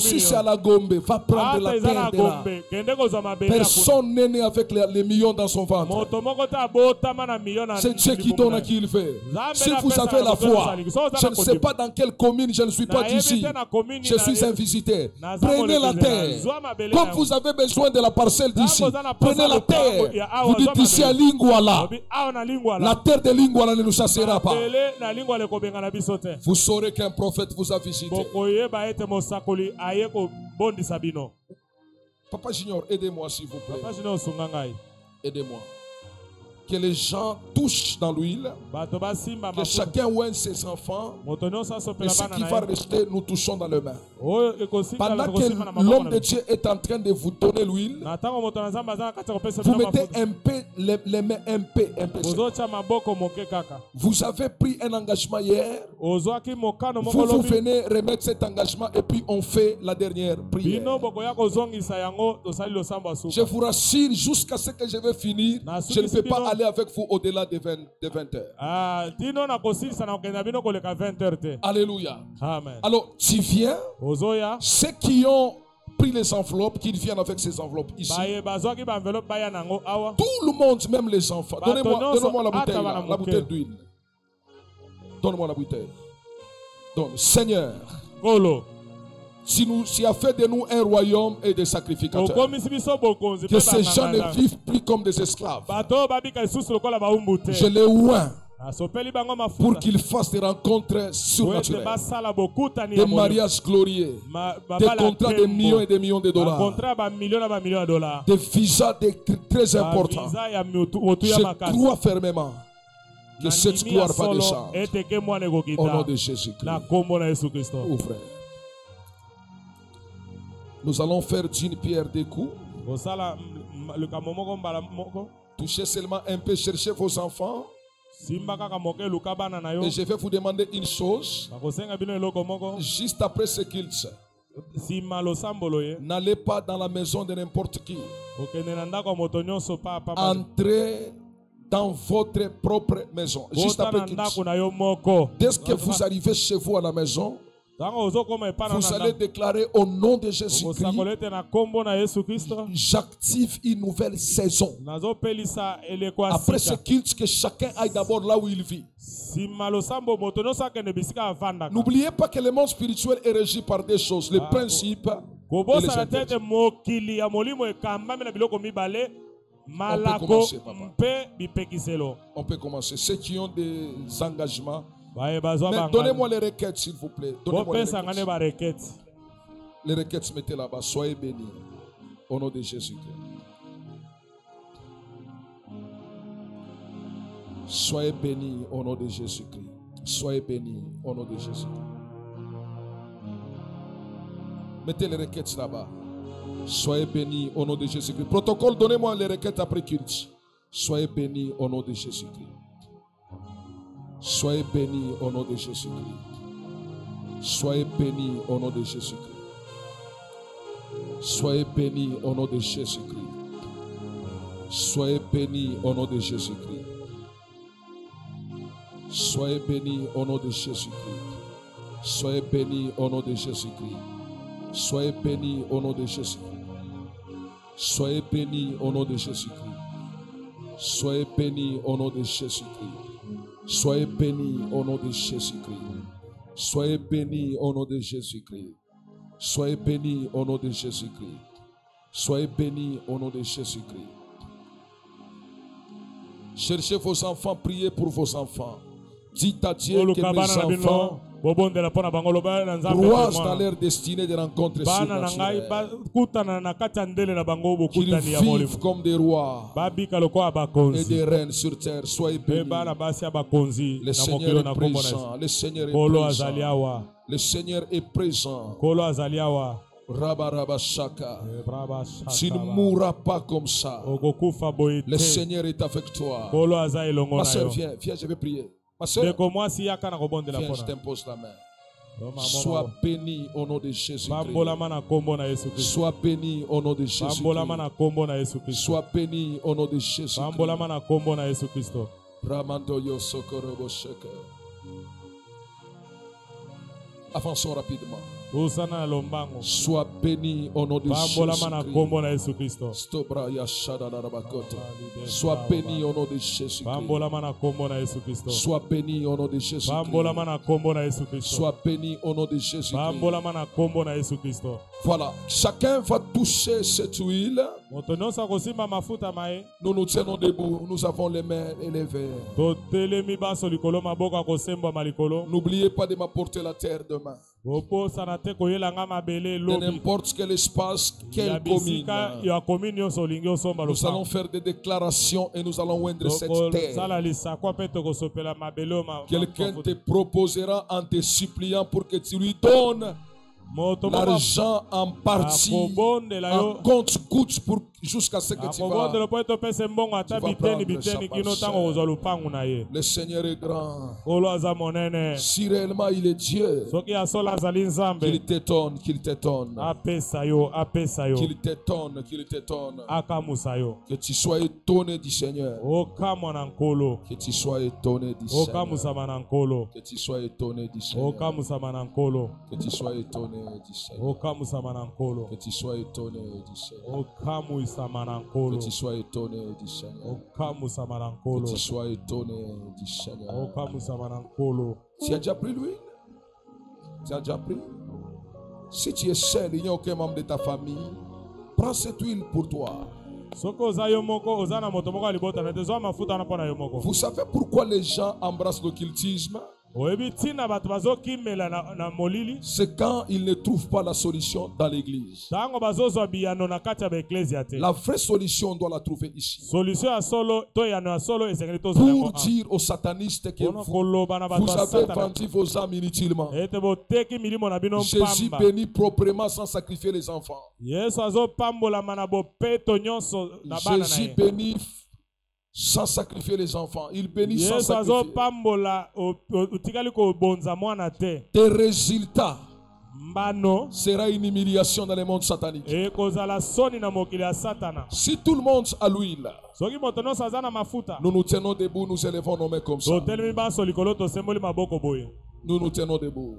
si c'est à la Gombe, va prendre la terre de là. Personne n'est né avec les millions dans son ventre. C'est Dieu qui donne à qui il fait. Si vous avez la foi, je ne sais pas dans quelle commune, je ne suis pas d'ici. Je suis un visiteur. Prenez la terre. Comme vous avez besoin de la parcelle d'ici, prenez la terre. Vous dites ici à Lingwala. La terre de Lingwala ne nous chassera pas. Vous saurez qu'un prophète vous a visité. Papa Junior, aidez-moi s'il vous plaît. Aidez-moi. Que les gens touchent dans l'huile, que chacun oigne ses enfants, et ce qui va rester, nous touchons dans les mains. Pendant que l'homme de Dieu est en train de vous donner l'huile, vous mettez un peu les mains un peu. Vous avez pris un engagement hier, vous venez remettre cet engagement et puis on fait la dernière prière. Je vous rassure, jusqu'à ce que je vais finir, je ne peux pas aller avec vous au-delà de 20 heures. Alléluia. Amen. Alors, tu viens, ceux qui ont pris les enveloppes, qu'ils viennent avec ces enveloppes ici. baye bazwaki ba enveloppe baya nango awa Tout le monde, même les enfants. Donnez-moi la bouteille là, la bouteille d'huile. Donne-moi la bouteille. Donne. Seigneur, kolo tu as fait de nous un royaume et des sacrificateurs. Que ces gens ne vivent plus comme des esclaves. Je les oins pour qu'ils fassent des rencontres surnaturelles, des mariages glorieux, des contrats de millions et des millions de dollars, des visas très importants. Je crois fermement que cette gloire va descendre au nom de Jésus-Christ. Oh frère, nous allons faire d'une pierre deux coups. Touchez seulement un peu, cherchez vos enfants. Et je vais vous demander une chose. Juste après ce culte, n'allez pas dans la maison de n'importe qui. Entrez dans votre propre maison. Juste après culte. Dès que vous arrivez chez vous à la maison, vous allez déclarer au nom de Jésus-Christ, j'active une nouvelle saison. Après ce culte, que chacun aille d'abord là où il vit. N'oubliez pas que le monde spirituel est régi par des choses, les principes et les interdits. On peut commencer. Ceux qui ont des engagements, mais donnez-moi les requêtes, s'il vous plaît. Donnez-moi les requêtes. Les requêtes, mettez là-bas. Soyez bénis. Au nom de Jésus-Christ. Soyez bénis au nom de Jésus-Christ. Soyez bénis au nom de Jésus-Christ. Mettez les requêtes là-bas. Soyez bénis au nom de Jésus-Christ. Protocole, donnez-moi les requêtes après culte. Soyez bénis au nom de Jésus-Christ. Soyez bénis au nom de Jésus-Christ. Soyez bénis au nom de Jésus-Christ. Soyez bénis au nom de Jésus-Christ. Soyez bénis au nom de Jésus-Christ. Soyez bénis au nom de Jésus-Christ. Soyez bénis au nom de Jésus-Christ. Soyez bénis au nom de Jésus-Christ. Soyez bénis au nom de Jésus-Christ. Soyez bénis au nom de Jésus-Christ. Soyez bénis au nom de Jésus-Christ. Soyez bénis au nom de Jésus-Christ. Soyez bénis au nom de Jésus-Christ. Soyez bénis au nom de Jésus-Christ. Cherchez vos enfants, priez pour vos enfants. Dites à Dieu que mes enfants croisent dans leur destinée de rencontres surnaturelles. Qu'ils vivent comme des rois et des reines sur terre. Soyez bénis. Le Seigneur est présent. Le Seigneur est présent. Le Seigneur est présent. Rabarabashaka. Tu ne mourras pas comme ça. Le Seigneur est avec toi. Ma soeur, viens, viens, je vais prier. Ma soeur, viens, je t'impose la main. Sois béni au nom de Jésus-Christ. Sois béni au nom de Jésus-Christ. Sois béni au nom de Jésus-Christ. Ramandoyo Sokorobo Sheke. Avançons rapidement. Sois béni au nom de Jésus-Christ. Sois béni au nom de Jésus-Christ. Sois béni au nom de Jésus-Christ. Sois béni au nom de Jésus-Christ. Voilà, chacun va toucher cette huile. Nous nous tenons debout, nous avons les mains élevées. N'oubliez pas de m'apporter la terre demain. De n'importe quel espace, quelle commune. Nous allons faire des déclarations et nous allons oindre cette terre. Quelqu'un te proposera en te suppliant pour que tu lui donnes l'argent en partie, en compte-gouttes jusqu'à ce que tu vas prendre. Le Seigneur est grand. Si réellement il est Dieu, qu'il t'étonne, qu'il t'étonne. Qu'il t'étonne, qu'il t'étonne. Que tu sois étonné du Seigneur. Que tu sois étonné du Seigneur. Que tu sois étonné du Seigneur. Que tu sois étonné. du Seigneur. Okamusamanankolo. Que tu sois étonné du Seigneur. Okamusamanankolo. Que tu sois étonné du Seigneur. Okamusamanankolo. Que tu sois étonné du Seigneur. Okamusamanankolo. Tu as déjà pris l'huile? Tu as déjà pris? Si tu es seul, il n'y a aucun membre de ta famille, prends cette huile pour toi. Soko ozayo moko ozana moto moko alibota na tezo mafuta na pona yo moko. Vous savez pourquoi les gens embrassent l'occultisme? Oyebi tina bato bazokimela na molili. C'est quand ils ne trouvent pas la solution dans l'église. Tango bazozwa biyano na kati ya ecclesia te. La vraie solution, on doit la trouver ici. Solution ya solo to ya no solo esengeli to Pour dire aux satanistes que vous avez vendu vos âmes inutilement. Jésus bénit proprement sans sacrifier les enfants. Jésus bénit sans sacrifier les enfants. Il bénit sans sacrifier. Tes résultats sera une humiliation dans le monde satanique. Si tout le monde a l'huile, nous nous tenons debout, nous élevons nos mains comme ça. Nous nous tenons debout.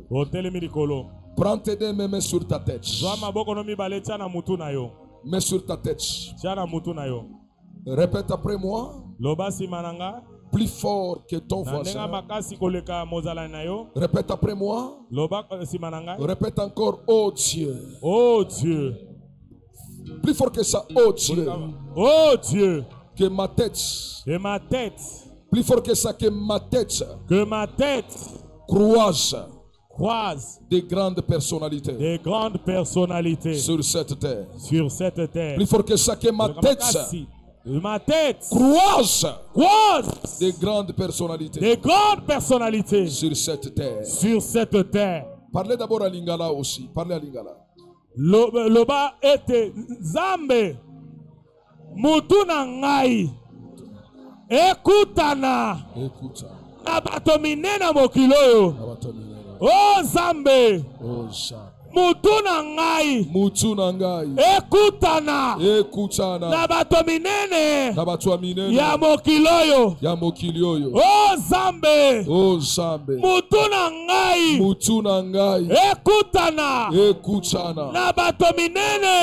Prends tes deux mains sur ta tête. Mets sur ta tête. Répète après moi. Plus fort que ton voisin. Répète après moi. Répète encore, oh Dieu. Oh Dieu. Plus fort que ça, oh Dieu. Oh Dieu. Que ma tête. Que ma tête. Plus fort que ça, que ma tête. Que ma tête. Croise des grandes personnalités. Des grandes personnalités. Sur cette terre. Sur cette terre. Plus fort que ça, que ma tête. Ma tête croise des grandes personnalités. Des grandes personnalités sur cette terre. Sur cette terre. Parlez d'abord à Lingala aussi. Parlez à Lingala. Loba ete Zambe mutuna ngai ekutana na bato minene mokili oyo. Oh Zambe mutuna ngai ekutana na bato minene ya mokili oyo. Oh Zambe mutuna ngai ekutana na bato minene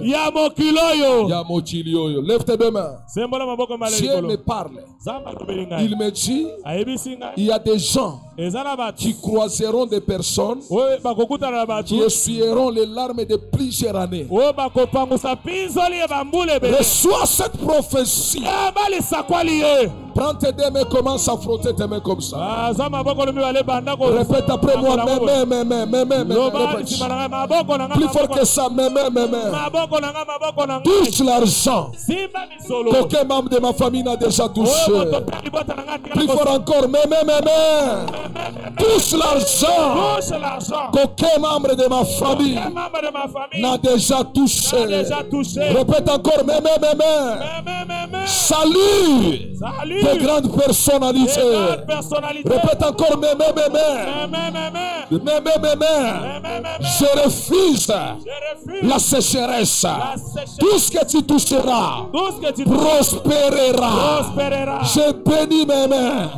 ya mokili oyo. Lève tes deux mains. Dieu me parle. Il me dit il y a des gens qui croiseront des personnes qui essuieront les larmes de plusieurs années. Reçois cette prophétie. Prends tes deux mains, commence à frotter tes mains comme ça. Répète après moi. Plus fort que ça. Touche l'argent qu'aucun membre de ma famille n'a déjà touché. Plus fort encore. Touche l'argent qu'aucun membre de ma famille n'a déjà touché. Répète encore. Salut de grandes personnalités. Répète encore. Je refuse la sécheresse. Tout ce que tu toucheras prospérera. Je bénis mes mains.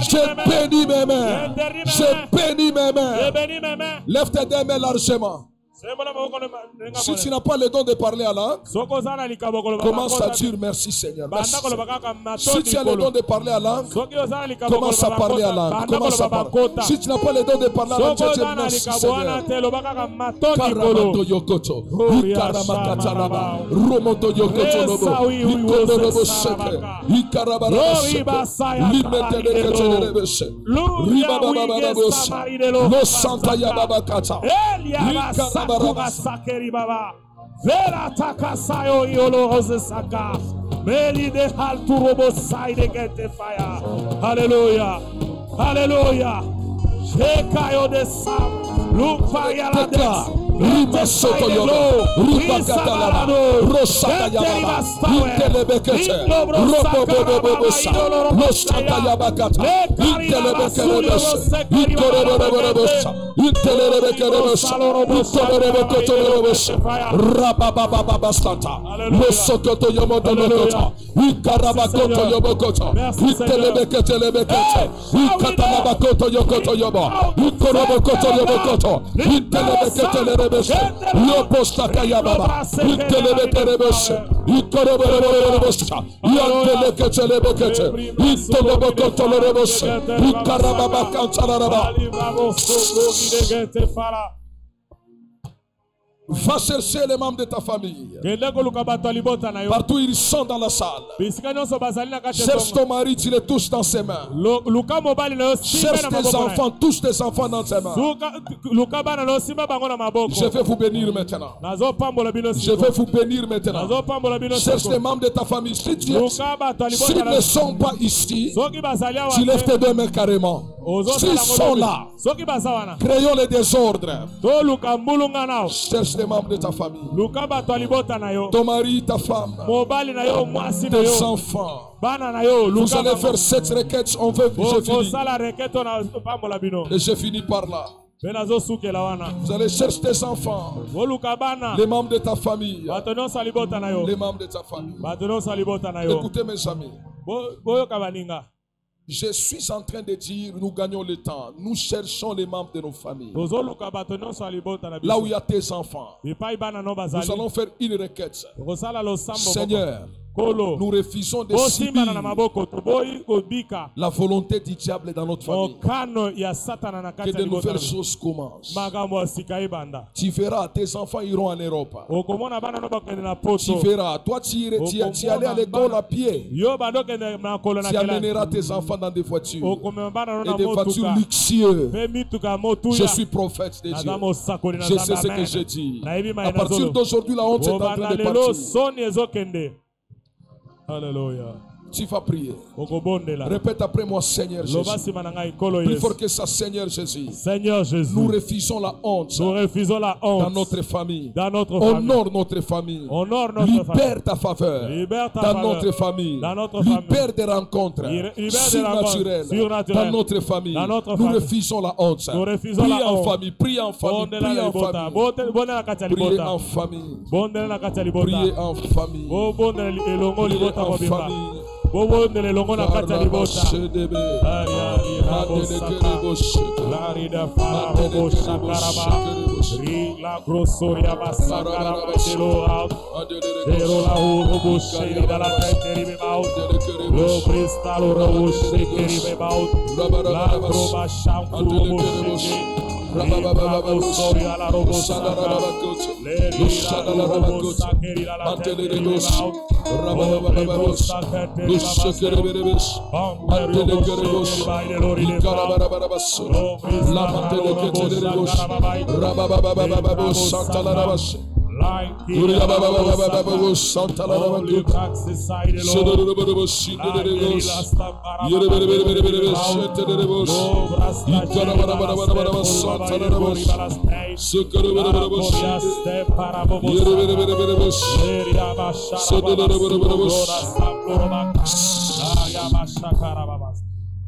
Je bénis mes mains. Je bénis mes mains. Lève tes deux mains largement. Si tu n'as pas le don de parler à langue, commence à dire merci Seigneur. Merci. Si tu as le don de parler à langue, commence à parler à langue. Commence à parler. Si tu n'as pas le don de parler à langue, dis merci Seigneur. Karamoto Yokoto, Ikaramakatana, Romoto Yokoto Lobo, Ikorobo Seke, Ikarabarabaseke, Limetelekete, Ribababababos, Lo Santa Yababakata, Sakeri baba vera takasayo yolo hosaka meli de halturobo side get fire. Hallelujah, hallelujah. Shekayo de sam look fire la des Riba soto yobo, riba katalaba, rosaka yababa, intelebekete, robo bobo bobosa, rosaka yabakata, intelebekete, intelebekete, Va chercher les membres de ta famille. Partout ils sont dans la salle. Cherche ton mari, tu les touches dans ses mains. Cherche tes enfants, touche tes enfants dans ses mains. Je vais vous bénir maintenant. Je vais vous bénir maintenant. Cherche les membres de ta famille. Si s'ils ne sont pas ici, tu lèves tes deux mains carrément. S'ils sont là, créons les désordres. Cherche les membres de ta famille. Ton mari, ta femme, tes enfants. Vous allez faire cette requête. On veut que je finisse. Et je finis par là. Vous allez chercher tes enfants, les membres de ta famille, les membres de ta famille. Écoutez mes amis, je suis en train de dire, nous gagnons le temps. Nous cherchons les membres de nos familles. Là où il y a tes enfants, nous allons faire une requête. Seigneur, nous refusons de subir la volonté du diable dans notre famille. Que de nouvelles choses commencent. Tu verras, tes enfants iront en Europe. Tu verras, toi tu es allé à l'école à pied. Tu amèneras tes enfants dans des voitures. Et des voitures luxueuses. Je suis prophète de Dieu. Je sais ce que je dis. À partir d'aujourd'hui, la honte est en train de partir. Alléluia. Tu vas prier. Répète après moi, Seigneur Jésus. Plus fort que ça, Seigneur Jésus. Seigneur Jésus. Nous refusons la honte. Nous refusons la honte dans notre famille. Dans notre famille. Honore notre famille. Honore notre Libère ta faveur. Libère ta dans faveur. Notre famille. Dans notre Libère des rencontres surnaturelles. Dans notre famille. Dans notre nous famille. refusons la honte. Nous refusons prie la en honte. famille. Prie en famille. Prie en famille. Priez en famille. Priez en famille. Priez en famille. Bobo ne longo na kati ya libota larida fara bobo shakaraba ri la grossoria basakaraba delo out delo la robo sheri dalla tenteri be out lo cristallo robo shekeri be out la roba shampu robo shekeri la grossoria la robo shakaraba leri la robo shekeri dalla tenteri be out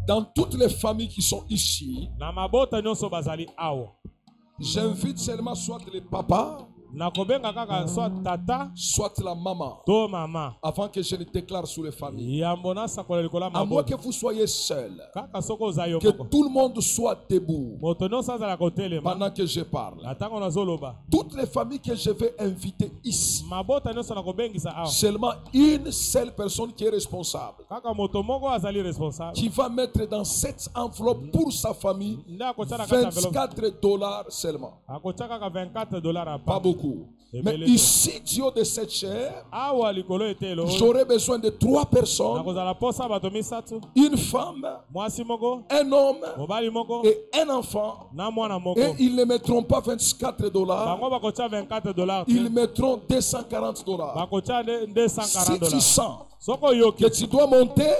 Dans toutes les familles qui sont ici, j'invite seulement soit les papas, soit la maman, avant que je ne déclare sur les familles. À moins que vous soyez seul, que tout le monde soit debout pendant que je parle. Toutes les familles que je vais inviter ici, seulement une seule personne qui est responsable, qui va mettre dans cette enveloppe pour sa famille $24 seulement. Pas beaucoup. Mais ici, Dieu de cette chair, j'aurais besoin de 3 personnes, une femme, un homme et un enfant. Et ils ne mettront pas $24, ils mettront $240. Si tu sens que tu dois monter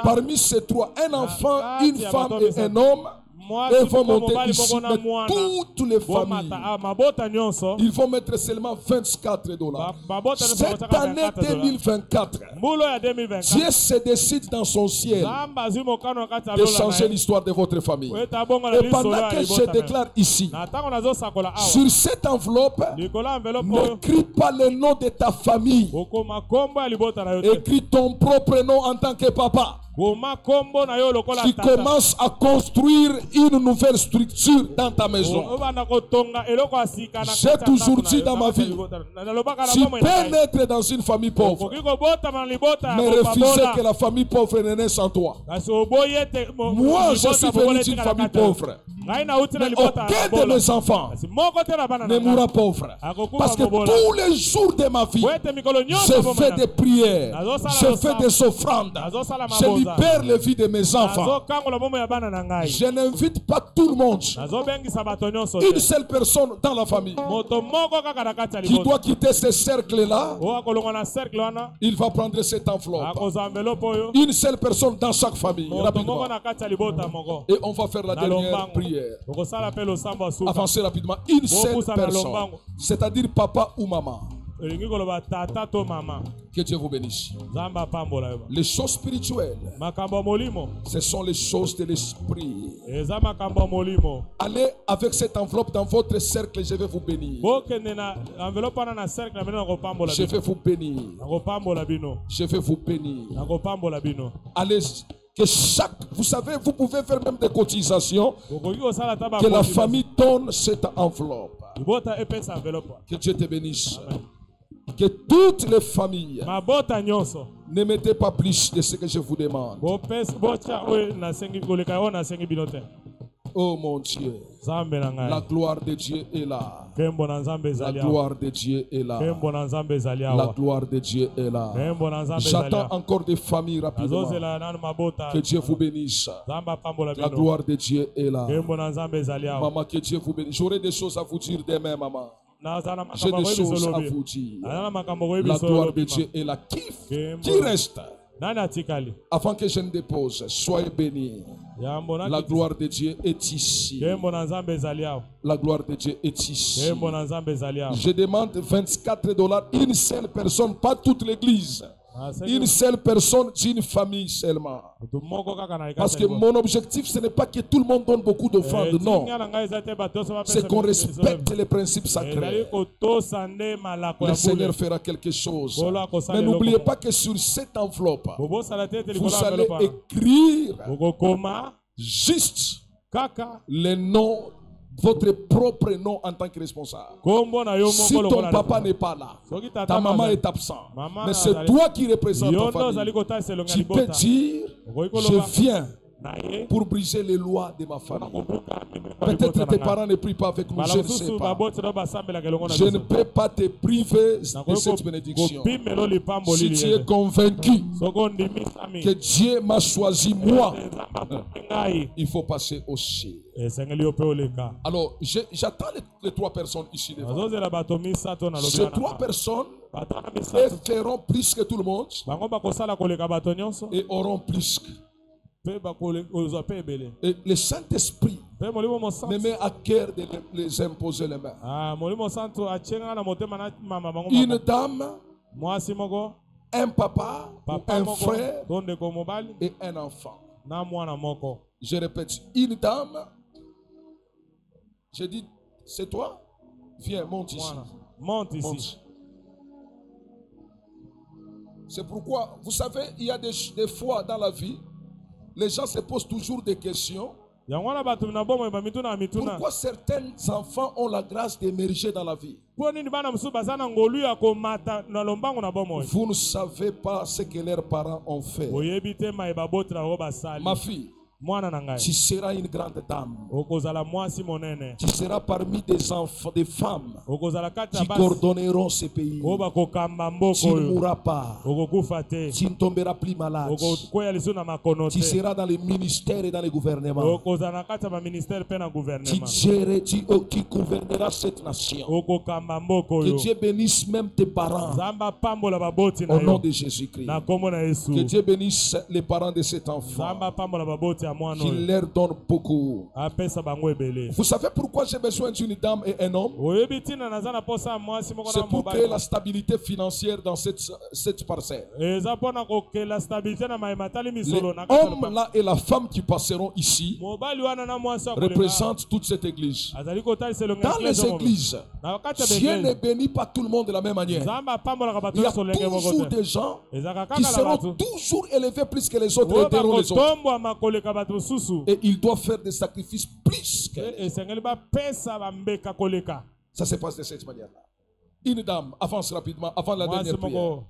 parmi ces 3, un enfant, une femme et un homme, Et ils vont monter ici, mais toutes les familles. Ils vont mettre seulement $24. Cette année 2024, Dieu se décide dans son ciel de changer l'histoire de votre famille. Et pendant que je déclare ici, sur cette enveloppe, n'écris pas le nom de ta famille. Écris ton propre nom en tant que papa. Tu commences à construire une nouvelle structure dans ta maison. J'ai toujours dit dans ma vie, tu peux naître dans une famille pauvre, mais refuser que la famille pauvre ne naisse en toi. Moi, je suis venu d'une famille pauvre. Mais aucun de mes enfants ne mourra pauvre. Parce que tous les jours de ma vie, je fais des prières, je fais des offrandes, je libère la vie de mes enfants. Je n'invite pas tout le monde. Une seule personne dans la famille qui doit quitter ce cercle-là, il va prendre cette enveloppe. Une seule personne dans chaque famille, rapidement. Et on va faire la dernière prière. Avancez rapidement. Une seule personne, c'est-à-dire papa ou maman. Que Dieu vous bénisse. Les choses spirituelles, ce sont les choses de l'esprit. Allez avec cette enveloppe dans votre cercle, je vais vous bénir. Je vais vous bénir. Je vais vous bénir. Allez. Que chaque, vous savez, vous pouvez faire même des cotisations, que la famille donne cette enveloppe. Que Dieu te bénisse. Amen. Que toutes les familles ne mettez pas plus de ce que je vous demande. Oh mon Dieu, la gloire de Dieu est là. La gloire de Dieu est là. La gloire de Dieu est là. J'attends encore des familles rapidement. Que Dieu vous bénisse. La gloire de Dieu est là. Maman, que Dieu vous bénisse. J'aurai des choses à vous dire demain, maman. J'ai des choses à vous dire. La gloire de Dieu est là. Qui reste? Avant que je ne dépose, soyez bénis. La gloire de Dieu est ici. La gloire de Dieu est ici. Je demande $24. Une seule personne, pas toute l'église. Une seule personne d'une famille seulement. Parce que mon objectif, ce n'est pas que tout le monde donne beaucoup d'offrandes, non. C'est qu'on respecte les principes sacrés. Le Seigneur fera quelque chose. Mais n'oubliez pas que sur cette enveloppe, vous allez écrire juste le nom, votre propre nom en tant que responsable. Si ton papa n'est pas là, ta maman est absente, mais c'est toi qui représente ta famille, tu peux dire, je viens pour briser les lois de ma famille. Peut-être tes parents ne prient pas avec nous, je ne sais pas. Je ne peux pas te priver de cette bénédiction. Si tu es convaincu que Dieu m'a choisi moi, il faut passer au ciel. Alors, j'attends les trois personnes ici devant. Ces trois personnes feront plus que tout le monde et auront plus que. Et le Saint-Esprit me met à cœur de les imposer les mains. Une dame, un papa, un frère et un enfant. Je répète, une dame. J'ai dit, c'est toi? Viens, monte ici. Monte ici. C'est pourquoi, vous savez, il y a des fois dans la vie, les gens se posent toujours des questions. Pourquoi certains enfants ont la grâce d'émerger dans la vie? Vous ne savez pas ce que leurs parents ont fait. Ma fille, tu seras une grande dame. Tu seras parmi des enfants, des femmes qui coordonneront ce pays. Tu ne mourras pas. Tu ne tomberas plus malade. Tu seras dans les ministères et dans les gouvernements. Tu gouverneras cette nation. Que Dieu bénisse même tes parents. Au nom de Jésus-Christ. Que Dieu bénisse les parents de cet enfant. qu'il leur donne beaucoup. apesa bango ebele. Vous savez pourquoi j'ai besoin d'une dame et un homme? Oyebi ntina naza na posa mwasi moko C'est na pour créer mobali. la stabilité financière dans cette parcelle. Eza mpona kokela stabilité na maematali misolo na L'homme là et la femme qui passeront ici mobali wana na mwasi akolela. représentent toute cette église. Azali kotalisa elongo Dans les eglise églises, na kati ya Dieu ne beglise. bénit pas tout le monde de la même manière. Nzambe apambolaka bato Il y a nyonso lolenge moko toujours te. des gens Ezaka qui kaka na seront bato toujours élevés plus que les autres et oyo aideront les autres. bakotombwama koleka bato mosusu. Et ils doivent faire des sacrifices plus que les autres. Esengeli bapesa bambeka koleka. Ça se passe de cette manière-là. Une dame, avance rapidement, avant la Mwasi dernière prière. moko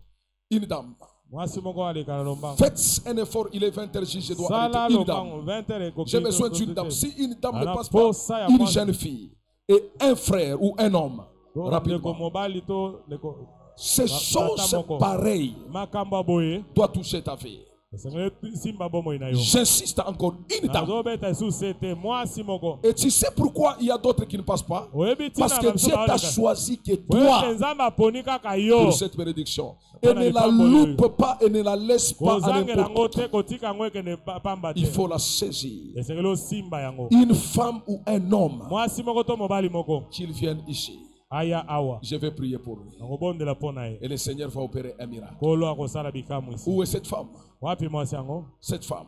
Une dame. mwasi moko aleka na lombango. Faites un effort, il est 20h, je dois Sala arrêter. Une dame. lombango 20 ekoki. J'ai besoin d'une dame. Si une dame ne Ala passe pas, posa ya une mwasi. jeune fille et un frère ou un homme, Ndeko rapidement. mobali to ndeko Ces choses pareilles makambo boye. doivent toucher ta vie. Esengeli simba bomoi na yo. J'insiste encore, une dame. Nazobeta esusu sete mwasi moko. Et tu sais pourquoi il y a d'autres qui ne passent pas? Oyebi tina Parce que Dieu t'a choisi que Oyebi toi nzambe aponi kaka yo. pour cette bénédiction. Et ne la loupe pas et ne la laisse pas à Kozangela n'importe yango te kotika yango ekende pamba te. Il faut la saisir. Esengeli osimba yango. Une femme ou un homme Mwasi moko to mobali moko. qu'il vienne ici. Aya awa. Je vais prier pour lui. Nakobondela mpona ye. Et le Seigneur va opérer un miracle. Kolo akosala bikamwi isi. Où est cette femme? Wapi mwasi yango? Cette femme.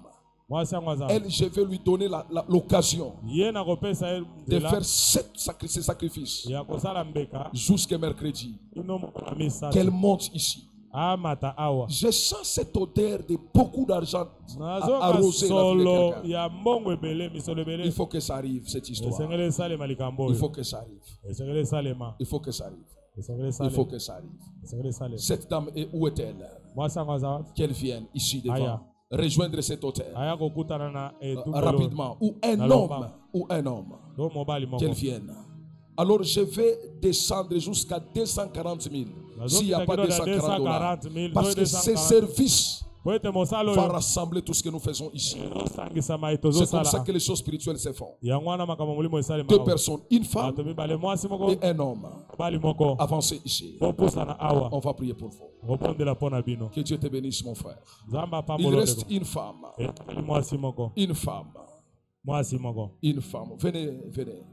Mwasi yango aza. Elle, je vais lui donner l'occasion Ye nakopesa ye de nzela faire ces sacrifices ya kosala mbeka. jusqu'à mercredi. Ino mokolo misato. Qu'elle monte ici. Amata awa. Je sens cette odeur de beaucoup d'argent Nazoka arroser la vie de solo quelqu'un. ya mbongo ebele misolo ebele. Il faut que ça arrive, cette histoire. Esengeli esalema likambo Il oyo. faut que ça arrive. Esengeli esalema. Il faut que ça arrive. Esengeli Il faut esalema. que ça arrive. Esengeli esalema. Cette dame, où est-elle? Mwasi yango aza wapi? Qu'elle vienne ici devant. Aya. Rejoindre cet hôtel. Aya kokutana na etumbelo. Rapidement. Ou un Alors, homme. Ou un homme. To mobali moko. Qu'elle vienne. Alors je vais descendre jusqu'à 240 000. S'il n'y a pas 240 $. Parce que ces services Po ete mosala vont oyo rassembler tout ce que nous faisons ici. ezosangisama C'est comme ça etozosala. que les choses spirituelles se font. Yango wana makambo molimo Deux esalemaka. personnes, une femme Bato mibale mwasi moko et un homme. mobali moko. Avancez ici. Popusana awa. On va prier pour vous. Kobondela mpo na bino. Que Dieu te bénisse, mon frère. Nzambe Il apambolo reste ndeko. une femme. Etali mwasi moko. Une femme. Mwasi moko. Une femme. Venez, venez.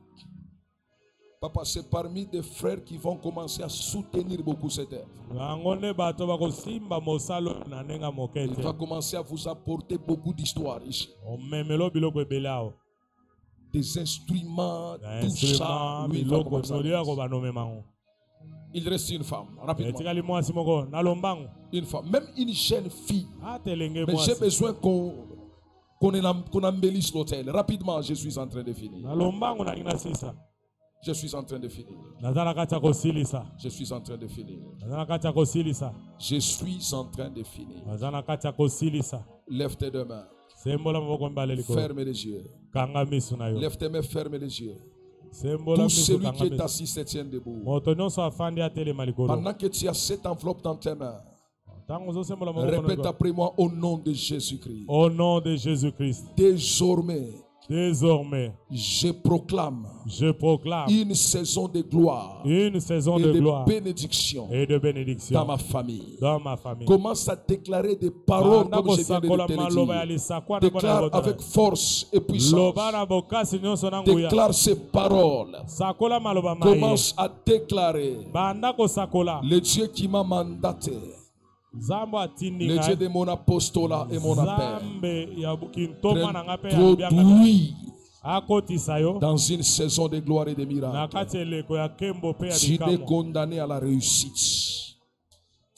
Papa, c'est parmi des frères qui vont commencer à soutenir beaucoup cette œuvre. Yango nde bato bakosimba mosala oyo na ndenge moke Il va te. commencer à vous apporter beaucoup d'histoires ici. Omemelo biloko ebele awa. Des instruments, Na tout ça. instrument Lui, il va biloko commencer à- nyonso yako banomemango. Il reste une femme, rapidement. Etikali mwasi moko na lombango. Une femme, même une jeune fille. Atelenge Mais j'ai mwasi. besoin qu'on embellisse l'hôtel. Rapidement, je suis en train de finir. Na lombango na ngina sisa. Je suis en train de finir. Naza na kati ya kosilisa. Je suis en train de finir. Naza na kati ya kosilisa. Je suis en train de finir. Naza na kati ya kosilisa. Lève tes deux mains. Sembola maboko mibale likolo. Ferme les yeux. Kanga misu na yo. Lève tes mains, ferme les yeux. Sembola Tout misu celui kanga qui est misu. assis se tient debout. Moto nyonso afandi atelema likolo. Pendant que tu as cette enveloppe dans tes mains, Tango ozosembola maboko na répète yo. après moi au nom de Jésus-Christ. Au nom de Jésus-Christ. Désormais, je proclame je proclame une saison de gloire une saison et de de gloire bénédiction et de bénédiction dans ma famille. dans ma famille. Commence à déclarer des paroles Banda comme je viens de kosakola te le maloba ya dire. lisakwa na Déclare bona avec force et puissance. loba na bokasi nyonso na nguya. Déclare ces paroles. Sakola maloba maye. Commence à déclarer Banda kosakola. le Dieu qui m'a mandaté, Zambo atindi le Dieu ngai. de mon apostolat et mon appel, Zambe ya kintoma na nga pe ya bianga na introduit akotisa yo dans une saison de gloire et de na miracles. kati eleko ya kembo pe ya Tu es bikamwa. condamné à la réussite.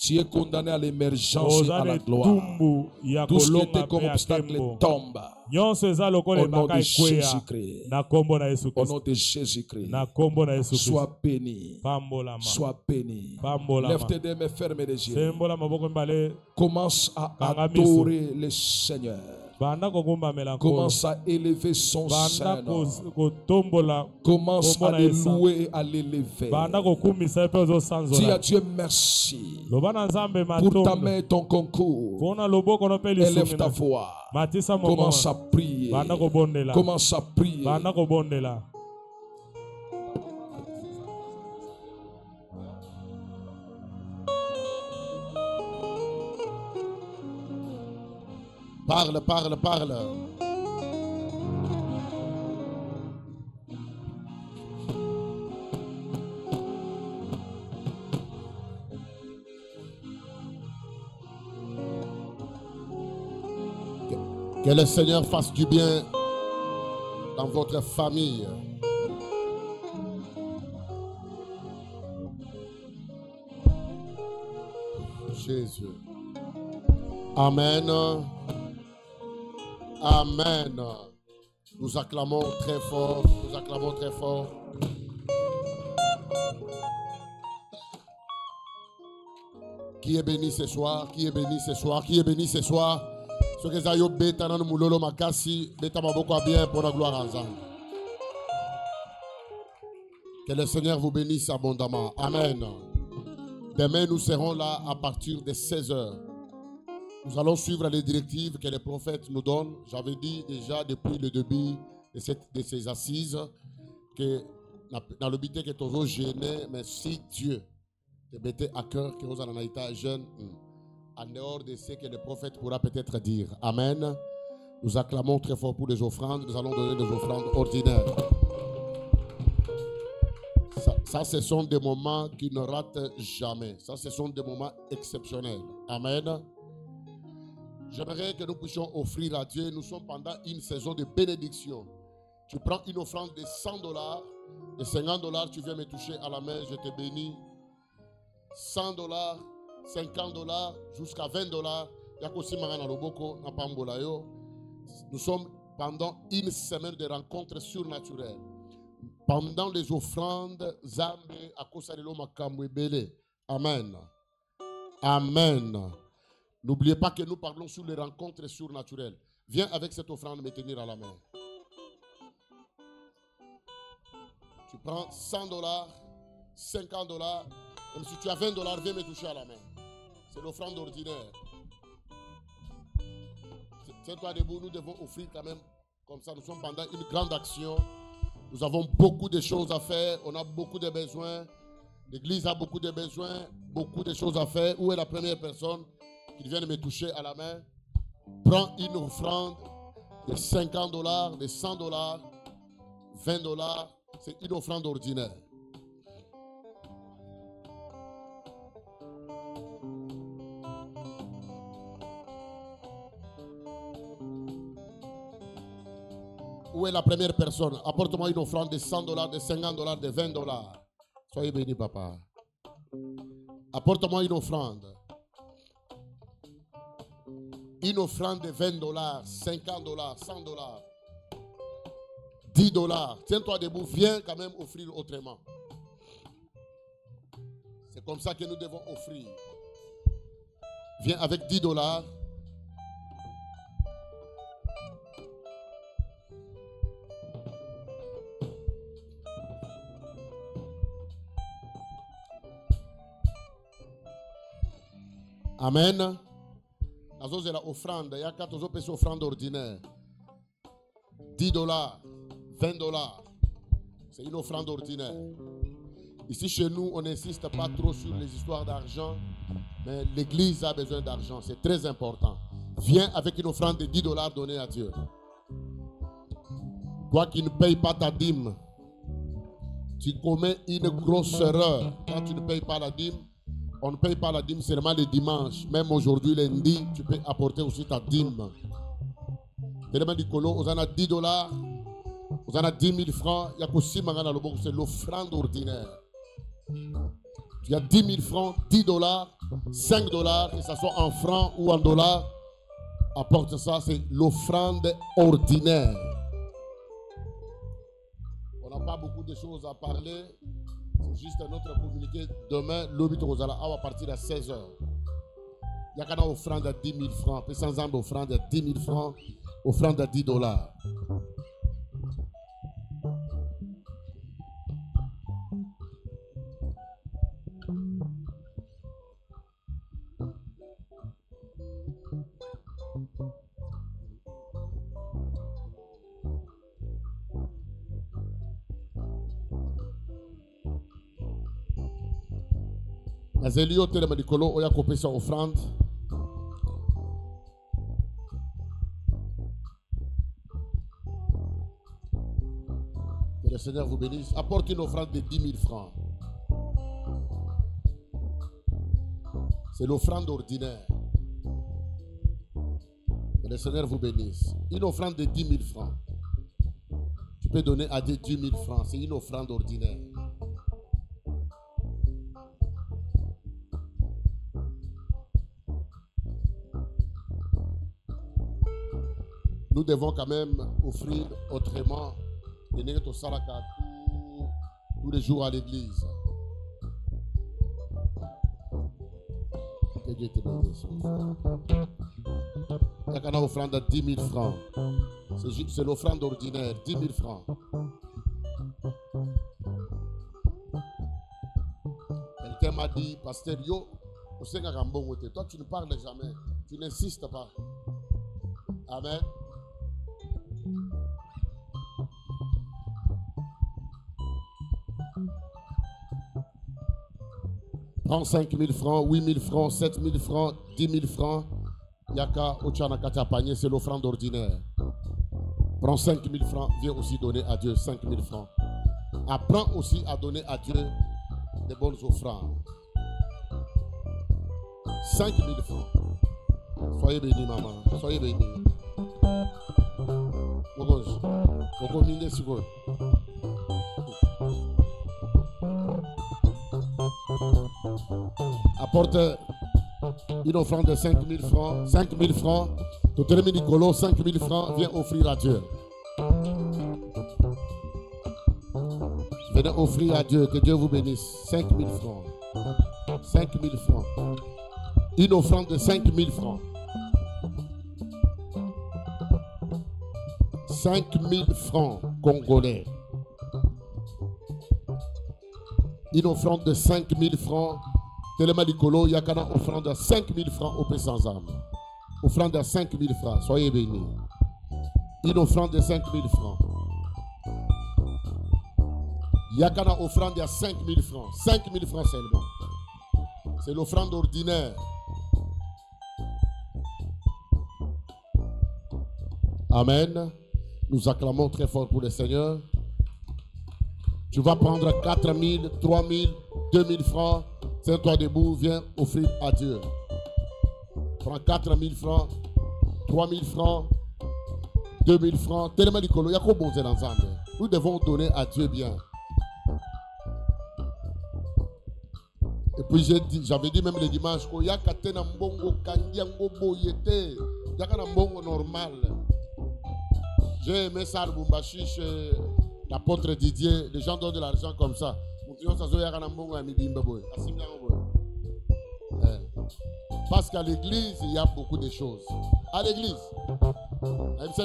Tu es condamné à l'émergence et à Oza la na gloire. etumbu ya Tout ce qui kolonga était comme pe ya obstacle kembo. tombe. Nyonso eza lokola Au nom ebaka de ekweya Jésus-Christ. na kombo na Yesu Au Kristo. nom de Jésus-Christ. Na kombo na Yesu Kristo. Sois béni. Pambolama. Sois béni. Pambolama. Lève tes deux mains, ferme les yeux. Sembola maboko mbale. Commence à Kanga miso. adorer le Seigneur. Banda kogumba melanko. Commence à élever son Banda Saint-Nom. kotombola. Commence kombo à na le Esa. louer et à l'élever. Banda kokumisa pe ozo Dis à sanzola. Dieu merci Loba na Nzambe pour ta matombe. main et ton concours. Pona loboko no pe Élève ta lisumina. voix. Matisa moko. Commence à prier. Banda kobondela. Commence à prier. Banda kobondela. Parle, parle, parle. Que le Seigneur fasse du bien dans votre famille. Jésus. Amen. Amen. Nous acclamons très fort. Nous acclamons très fort. Qui est béni ce soir? Qui est béni ce soir? Qui est béni ce soir? Ce que Zayo beta nan mulolo makasi beta maboko bien pour la gloire ensemble. Que le Seigneur vous bénisse abondamment. Amen. Demain, nous serons là à partir de 16h. Nous allons suivre les directives que les prophètes nous donnent. J'avais dit déjà depuis le début de ces assises que dans le but que tu es gêné, mais si Dieu te mettait à cœur que vous en avez été jeune, en dehors de ce que le prophète pourra peut-être dire. Amen. Nous acclamons très fort pour les offrandes. Nous allons donner des offrandes ordinaires. Ça, ce sont des moments qui ne ratent jamais. Ça, ce sont des moments exceptionnels. Amen. J'aimerais que nous puissions offrir à Dieu. Nous sommes pendant une saison de bénédiction. Tu prends une offrande de $100, de $50, tu viens me toucher à la main, je te bénis. $100, $50, jusqu'à $20. Nous sommes pendant une semaine de rencontres surnaturelles. Pendant les offrandes, Zambé a Kosalelo Makamwebele. Amen. Amen. N'oubliez pas que nous parlons sur les rencontres surnaturelles. Viens avec cette offrande me tenir à la main. Tu prends $100, $50. Même si tu as $20, viens me toucher à la main. C'est l'offrande ordinaire. Tiens-toi debout, nous devons offrir quand même. Comme ça, nous sommes pendant une grande action. Nous avons beaucoup de choses à faire. On a beaucoup de besoins. L'église a beaucoup de besoins. Beaucoup de choses à faire. Où est la première personne qui vient de me toucher à la main? Prends une offrande de $50, de $100, $20. C'est une offrande ordinaire. Où est la première personne? Apporte-moi une offrande de $100, de $50, de $20. Soyez bénis, papa. Apporte-moi une offrande. Une offrande de $20, $50, $100, $10. Tiens-toi debout, viens quand même offrir autrement. C'est comme ça que nous devons offrir. Viens avec $10. Amen. Azo c'est la offrande. Il y a 4 personnes offrande ordinaire. $10, $20. C'est une offrande ordinaire. Ici chez nous, on n'insiste pas trop sur les histoires d'argent, mais l'église a besoin d'argent. C'est très important. Viens avec une offrande de $10 donnée à Dieu. Toi qui ne payes pas ta dîme, tu commets une grosse erreur. Quand tu ne payes pas la dîme, on ne paye pas la dîme seulement le dimanche. Même aujourd'hui, lundi, tu peux apporter aussi ta dîme. Vous en a $10, vous en a 10 000 francs. Il y a aussi c'est l'offrande ordinaire. Il y a 10 000 francs, $10, $5, que ce soit en francs ou en dollars. Apporte ça, c'est l'offrande ordinaire. On n'a pas beaucoup de choses à parler. C'est juste un autre communiqué. Demain, à partir de 16h. Il y a une offrande à 10 000 francs. Puis sans offrande à 10 000 francs. Offrande à $10. Azelio telema dikolo oya kopesa offrande. Que le Seigneur vous bénisse. Apporte une offrande de 10 000 francs. C'est l'offrande ordinaire. Que le Seigneur vous bénisse. Une offrande de 10 000 francs. Tu peux donner à Dieu 10 000 francs. C'est une offrande ordinaire. Nous devons quand même offrir autrement. Tous les jours à l'église. Que Dieu te bénisse. Il y a une offrande de 10 000 francs. C'est l'offrande ordinaire, 10 000 francs. Quelqu'un m'a dit, pasteur, toi tu ne parles jamais, tu n'insistes pas. Amen. Prends 5 000 francs, 8 000 francs, 7 000 francs, 10 000 francs. Yaka Ochanakata panier, c'est l'offrande ordinaire. Prends 5 000 francs, viens aussi donner à Dieu 5 000 francs. Apprends aussi à donner à Dieu des bonnes offrandes. 5 000 francs. Soyez bénis, maman. Soyez bénis. Apporte une offrande de 5 000 francs. 5 000 francs. Totelemi Nicolo, 5 000 francs. Viens offrir à Dieu. Venez offrir à Dieu. Que Dieu vous bénisse. 5 000 francs. 5 000 francs. Une offrande de 5 000 francs. 5 000 francs congolais. Une offrande de 5 000 francs. Telema Nicolo, Yakana offrande de 5 000 francs au paix sans âme. Offrande de 5 000 francs. Soyez bénis. Une offrande de 5 000 francs. Yakana offrande de 5 000 francs. 5 000 francs seulement. C'est l'offrande ordinaire. Amen. Nous acclamons très fort pour le Seigneur. Tu vas prendre 4 000, 3 000, 2 000 francs. Tiens-toi debout, viens offrir à Dieu. Prends 4 000 francs, 3 000 francs, 2 000 francs. Tellement Nicolo, il y a quoi bon ensemble. Nous devons donner à Dieu bien. Et puis j'avais dit même le dimanche, il y a un mbongo kandiango boyete, il y a un mbongo normal. J'ai aimé ça à Lubumbashi chez l'apôtre Didier. Les gens donnent de l'argent comme ça. Parce qu'à l'église, il y a beaucoup de choses. À l'église, c'est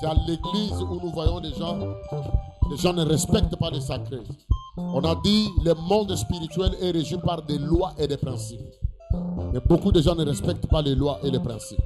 à l'église où nous voyons des gens ne respectent pas les sacrés. On a dit le monde spirituel est régi par des lois et des principes. Mais beaucoup de gens ne respectent pas les lois et les principes.